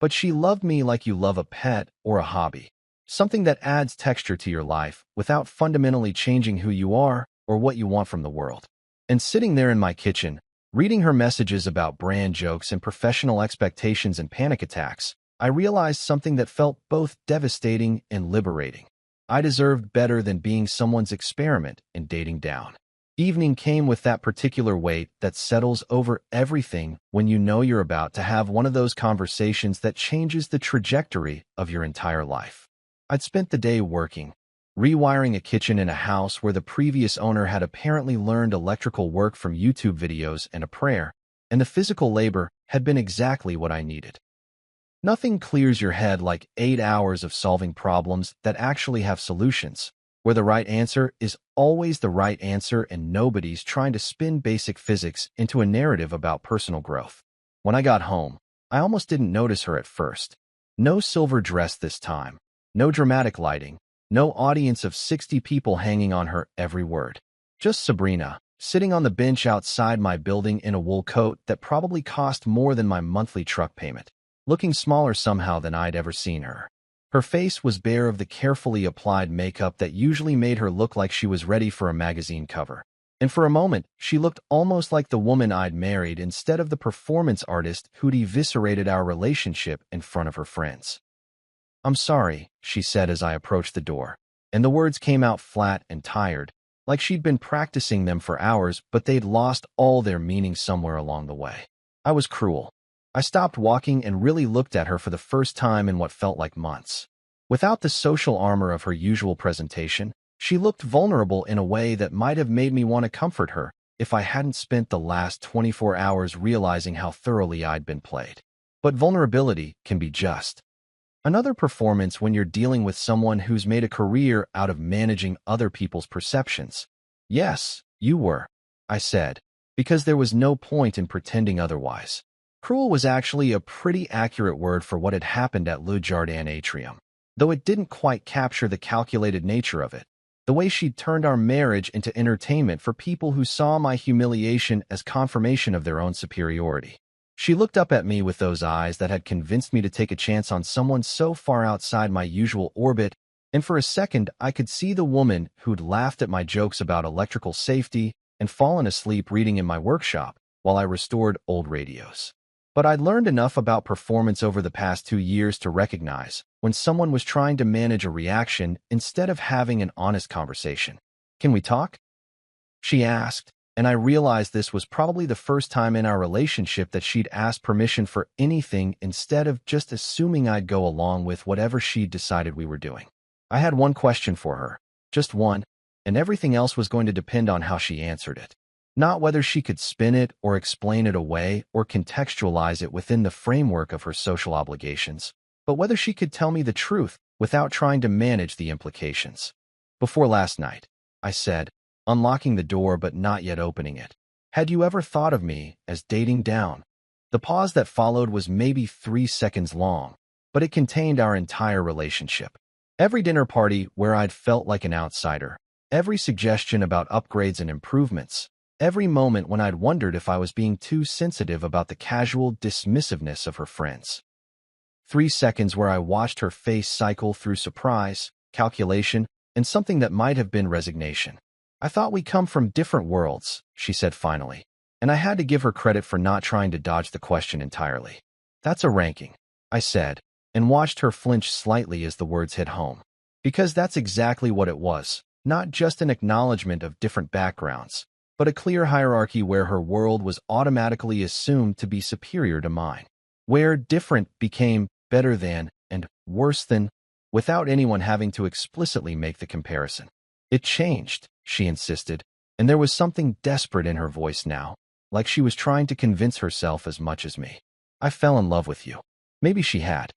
But she loved me like you love a pet or a hobby, something that adds texture to your life without fundamentally changing who you are or what you want from the world. And sitting there in my kitchen, reading her messages about brand jokes and professional expectations and panic attacks, I realized something that felt both devastating and liberating. I deserved better than being someone's experiment in dating down. Evening came with that particular weight that settles over everything when you know you're about to have one of those conversations that changes the trajectory of your entire life. I'd spent the day working, rewiring a kitchen in a house where the previous owner had apparently learned electrical work from YouTube videos and a prayer, and the physical labor had been exactly what I needed. Nothing clears your head like 8 hours of solving problems that actually have solutions, where the right answer is always the right answer and nobody's trying to spin basic physics into a narrative about personal growth. When I got home, I almost didn't notice her at first. No silver dress this time, no dramatic lighting, no audience of 60 people hanging on her every word. Just Sabrina, sitting on the bench outside my building in a wool coat that probably cost more than my monthly truck payment, looking smaller somehow than I'd ever seen her. Her face was bare of the carefully applied makeup that usually made her look like she was ready for a magazine cover. And for a moment, she looked almost like the woman I'd married instead of the performance artist who'd eviscerated our relationship in front of her friends. "I'm sorry," she said as I approached the door, and the words came out flat and tired, like she'd been practicing them for hours, but they'd lost all their meaning somewhere along the way. I was cruel. I stopped walking and really looked at her for the first time in what felt like months. Without the social armor of her usual presentation, she looked vulnerable in a way that might have made me want to comfort her if I hadn't spent the last 24 hours realizing how thoroughly I'd been played. But vulnerability can be just another performance when you're dealing with someone who's made a career out of managing other people's perceptions. "Yes, you were," I said, because there was no point in pretending otherwise. Cruel was actually a pretty accurate word for what had happened at Le Jardin Atrium, though it didn't quite capture the calculated nature of it. The way she'd turned our marriage into entertainment for people who saw my humiliation as confirmation of their own superiority. She looked up at me with those eyes that had convinced me to take a chance on someone so far outside my usual orbit, and for a second I could see the woman who'd laughed at my jokes about electrical safety and fallen asleep reading in my workshop while I restored old radios. But I'd learned enough about performance over the past 2 years to recognize when someone was trying to manage a reaction instead of having an honest conversation. "Can we talk?" she asked, and I realized this was probably the first time in our relationship that she'd asked permission for anything instead of just assuming I'd go along with whatever she'd decided we were doing. I had one question for her, just one, and everything else was going to depend on how she answered it. Not whether she could spin it or explain it away or contextualize it within the framework of her social obligations, but whether she could tell me the truth without trying to manage the implications. "Before last night," I said, unlocking the door but not yet opening it, "had you ever thought of me as dating down?" The pause that followed was maybe 3 seconds long, but it contained our entire relationship. Every dinner party where I'd felt like an outsider, every suggestion about upgrades and improvements, every moment when I'd wondered if I was being too sensitive about the casual dismissiveness of her friends. 3 seconds where I watched her face cycle through surprise, calculation, and something that might have been resignation. "I thought we come from different worlds," she said finally, and I had to give her credit for not trying to dodge the question entirely. "That's a ranking," I said, and watched her flinch slightly as the words hit home. Because that's exactly what it was, not just an acknowledgement of different backgrounds, but a clear hierarchy where her world was automatically assumed to be superior to mine, where different became better than and worse than, without anyone having to explicitly make the comparison. "It changed," she insisted, and there was something desperate in her voice now, like she was trying to convince herself as much as me. "I fell in love with you." Maybe she had.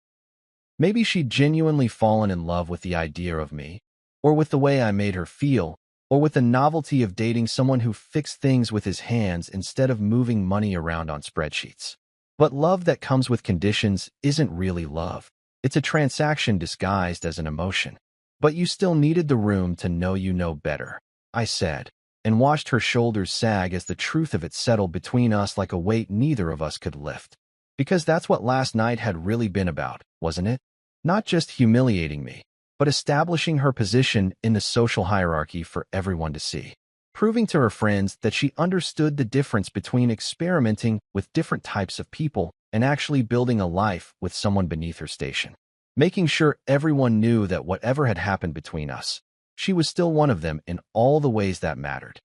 Maybe she'd genuinely fallen in love with the idea of me, or with the way I made her feel, or with the novelty of dating someone who fixed things with his hands instead of moving money around on spreadsheets. But love that comes with conditions isn't really love. It's a transaction disguised as an emotion. "But you still needed the room to know you know better," I said, and watched her shoulders sag as the truth of it settled between us like a weight neither of us could lift. Because that's what last night had really been about, wasn't it? Not just humiliating me, but establishing her position in the social hierarchy for everyone to see. Proving to her friends that she understood the difference between experimenting with different types of people and actually building a life with someone beneath her station. Making sure everyone knew that whatever had happened between us, she was still one of them in all the ways that mattered.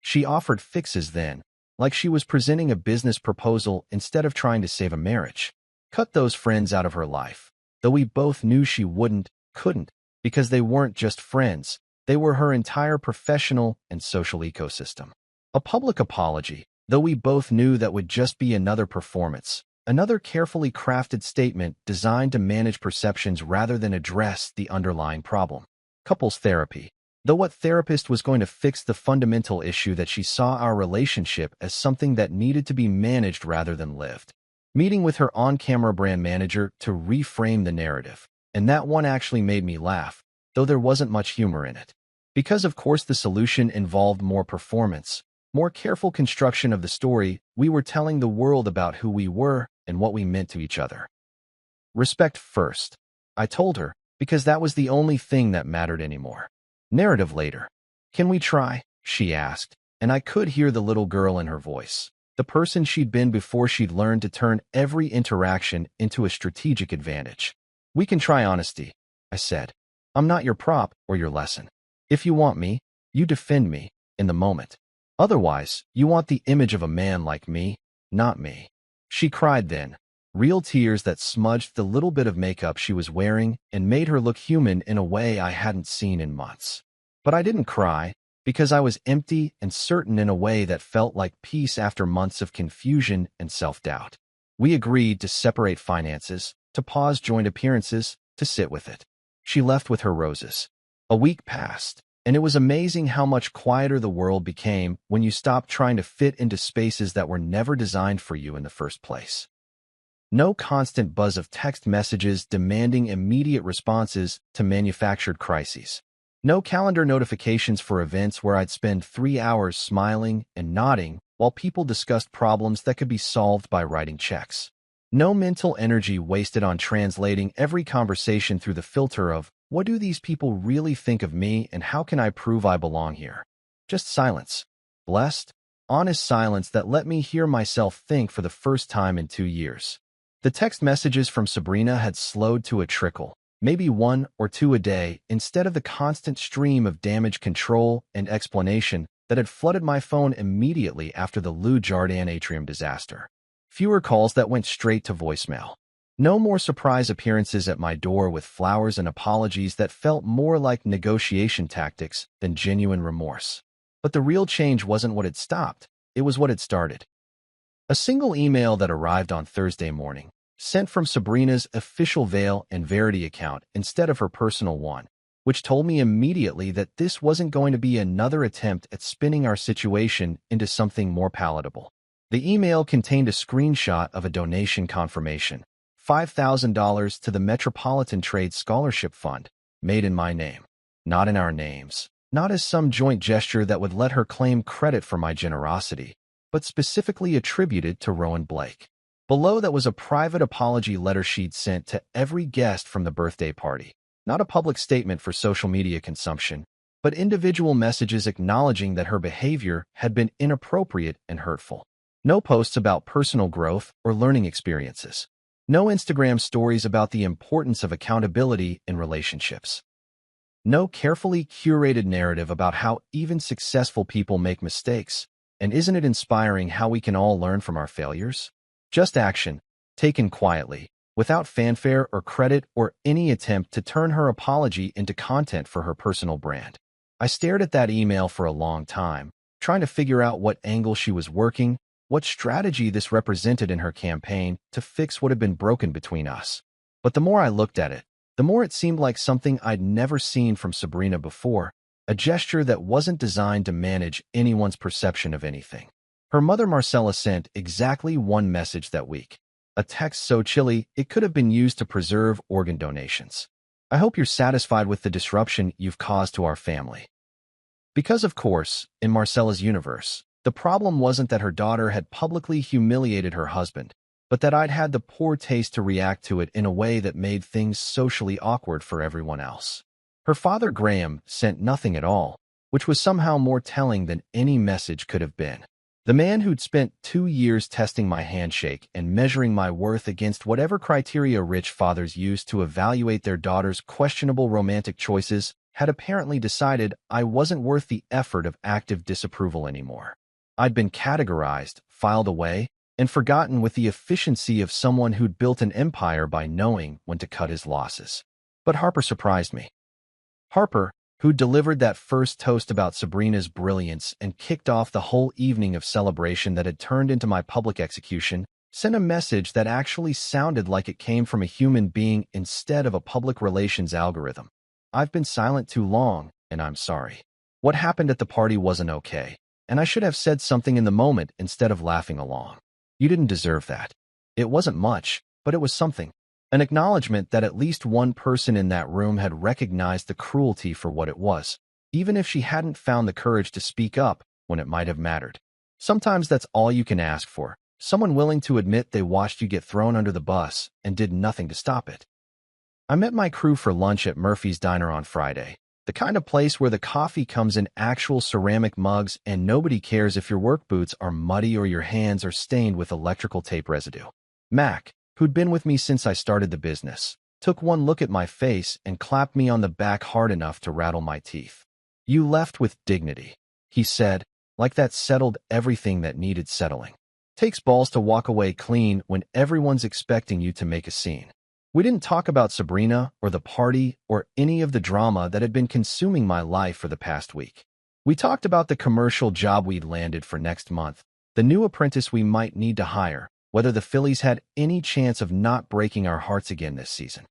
She offered fixes then, like she was presenting a business proposal instead of trying to save a marriage. Cut those friends out of her life, though we both knew she couldn't, because they weren't just friends, they were her entire professional and social ecosystem. A public apology, though we both knew that would just be another performance, another carefully crafted statement designed to manage perceptions rather than address the underlying problem. Couples therapy. Though what therapist was going to fix the fundamental issue that she saw our relationship as something that needed to be managed rather than lived. Meeting with her on-camera brand manager to reframe the narrative. And that one actually made me laugh, though there wasn't much humor in it. Because of course the solution involved more performance, more careful construction of the story we were telling the world about who we were and what we meant to each other. Respect first, I told her, because that was the only thing that mattered anymore. Narrative later. Can we try? She asked, and I could hear the little girl in her voice, the person she'd been before she'd learned to turn every interaction into a strategic advantage. We can try honesty, I said. I'm not your prop or your lesson. If you want me, you defend me in the moment. Otherwise, you want the image of a man like me, not me. She cried then, real tears that smudged the little bit of makeup she was wearing and made her look human in a way I hadn't seen in months. But I didn't cry, because I was empty and certain in a way that felt like peace after months of confusion and self-doubt. We agreed to separate finances, to pause joint appearances, to sit with it. She left with her roses. A week passed, and it was amazing how much quieter the world became when you stopped trying to fit into spaces that were never designed for you in the first place. No constant buzz of text messages demanding immediate responses to manufactured crises. No calendar notifications for events where I'd spend 3 hours smiling and nodding while people discussed problems that could be solved by writing checks. No mental energy wasted on translating every conversation through the filter of, what do these people really think of me and how can I prove I belong here? Just silence. Blessed, honest silence that let me hear myself think for the first time in 2 years. The text messages from Sabrina had slowed to a trickle, maybe 1 or 2 a day, instead of the constant stream of damage control and explanation that had flooded my phone immediately after the Lou Jardin atrium disaster. Fewer calls that went straight to voicemail. No more surprise appearances at my door with flowers and apologies that felt more like negotiation tactics than genuine remorse. But the real change wasn't what had stopped, it was what had started. A single email that arrived on Thursday morning, sent from Sabrina's official Veil and Verity account instead of her personal one, which told me immediately that this wasn't going to be another attempt at spinning our situation into something more palatable. The email contained a screenshot of a donation confirmation, $5,000 to the Metropolitan Trade Scholarship Fund, made in my name, not in our names, not as some joint gesture that would let her claim credit for my generosity, but specifically attributed to Rowan Blake. Below that was a private apology letter she'd sent to every guest from the birthday party, not a public statement for social media consumption, but individual messages acknowledging that her behavior had been inappropriate and hurtful. No posts about personal growth or learning experiences. No Instagram stories about the importance of accountability in relationships. No carefully curated narrative about how even successful people make mistakes. And isn't it inspiring how we can all learn from our failures? Just action, taken quietly, without fanfare or credit or any attempt to turn her apology into content for her personal brand. I stared at that email for a long time, trying to figure out what angle she was working, what strategy this represented in her campaign to fix what had been broken between us. But the more I looked at it, the more it seemed like something I'd never seen from Sabrina before, a gesture that wasn't designed to manage anyone's perception of anything. Her mother Marcella sent exactly one message that week, a text so chilly it could have been used to preserve organ donations. I hope you're satisfied with the disruption you've caused to our family. Because of course, in Marcella's universe, the problem wasn't that her daughter had publicly humiliated her husband, but that I'd had the poor taste to react to it in a way that made things socially awkward for everyone else. Her father Graham sent nothing at all, which was somehow more telling than any message could have been. The man who'd spent 2 years testing my handshake and measuring my worth against whatever criteria rich fathers use to evaluate their daughters' questionable romantic choices had apparently decided I wasn't worth the effort of active disapproval anymore. I'd been categorized, filed away, and forgotten with the efficiency of someone who'd built an empire by knowing when to cut his losses. But Harper surprised me. Harper, who delivered that first toast about Sabrina's brilliance and kicked off the whole evening of celebration that had turned into my public execution, sent a message that actually sounded like it came from a human being instead of a public relations algorithm. I've been silent too long, and I'm sorry. What happened at the party wasn't okay, and I should have said something in the moment instead of laughing along. You didn't deserve that. It wasn't much, but it was something. An acknowledgement that at least one person in that room had recognized the cruelty for what it was, even if she hadn't found the courage to speak up when it might have mattered. Sometimes that's all you can ask for, someone willing to admit they watched you get thrown under the bus and did nothing to stop it. I met my crew for lunch at Murphy's Diner on Friday, the kind of place where the coffee comes in actual ceramic mugs and nobody cares if your work boots are muddy or your hands are stained with electrical tape residue. Mac, who'd been with me since I started the business, took one look at my face and clapped me on the back hard enough to rattle my teeth. "You left with dignity," he said, like that settled everything that needed settling. Takes balls to walk away clean when everyone's expecting you to make a scene. We didn't talk about Sabrina or the party or any of the drama that had been consuming my life for the past week. We talked about the commercial job we'd landed for next month, the new apprentice we might need to hire, whether the Phillies had any chance of not breaking our hearts again this season.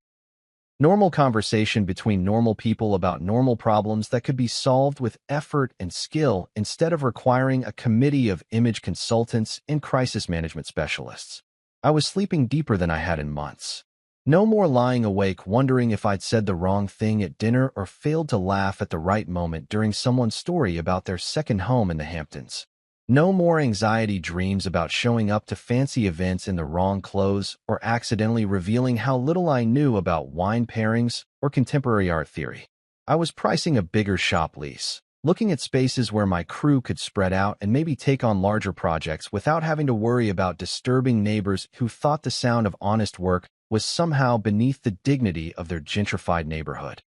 Normal conversation between normal people about normal problems that could be solved with effort and skill instead of requiring a committee of image consultants and crisis management specialists. I was sleeping deeper than I had in months. No more lying awake wondering if I'd said the wrong thing at dinner or failed to laugh at the right moment during someone's story about their second home in the Hamptons. No more anxiety dreams about showing up to fancy events in the wrong clothes or accidentally revealing how little I knew about wine pairings or contemporary art theory. I was pricing a bigger shop lease, looking at spaces where my crew could spread out and maybe take on larger projects without having to worry about disturbing neighbors who thought the sound of honest work was somehow beneath the dignity of their gentrified neighborhood.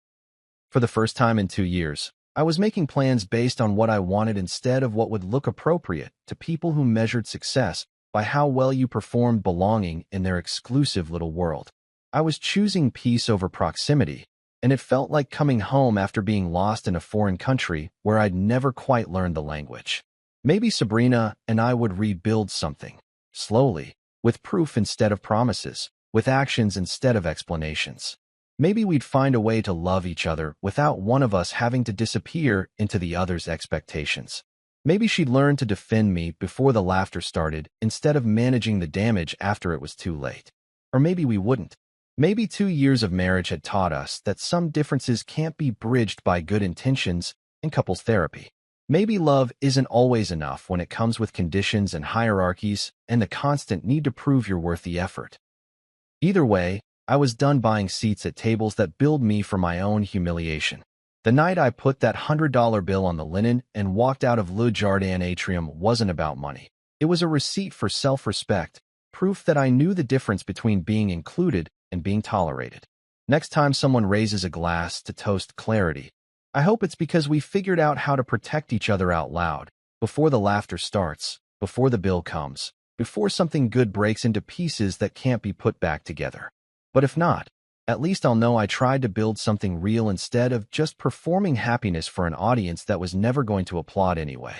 For the first time in 2 years, I was making plans based on what I wanted instead of what would look appropriate to people who measured success by how well you performed belonging in their exclusive little world. I was choosing peace over proximity, and it felt like coming home after being lost in a foreign country where I'd never quite learned the language. Maybe Sabrina and I would rebuild something, slowly, with proof instead of promises, with actions instead of explanations. Maybe we'd find a way to love each other without one of us having to disappear into the other's expectations. Maybe she'd learn to defend me before the laughter started instead of managing the damage after it was too late. Or maybe we wouldn't. Maybe 2 years of marriage had taught us that some differences can't be bridged by good intentions and couples therapy. Maybe love isn't always enough when it comes with conditions and hierarchies and the constant need to prove you're worth the effort. Either way, I was done buying seats at tables that billed me for my own humiliation. The night I put that $100 bill on the linen and walked out of Le Jardin Atrium wasn't about money. It was a receipt for self-respect, proof that I knew the difference between being included and being tolerated. Next time someone raises a glass to toast clarity, I hope it's because we figured out how to protect each other out loud, before the laughter starts, before the bill comes, before something good breaks into pieces that can't be put back together. But if not, at least I'll know I tried to build something real instead of just performing happiness for an audience that was never going to applaud anyway.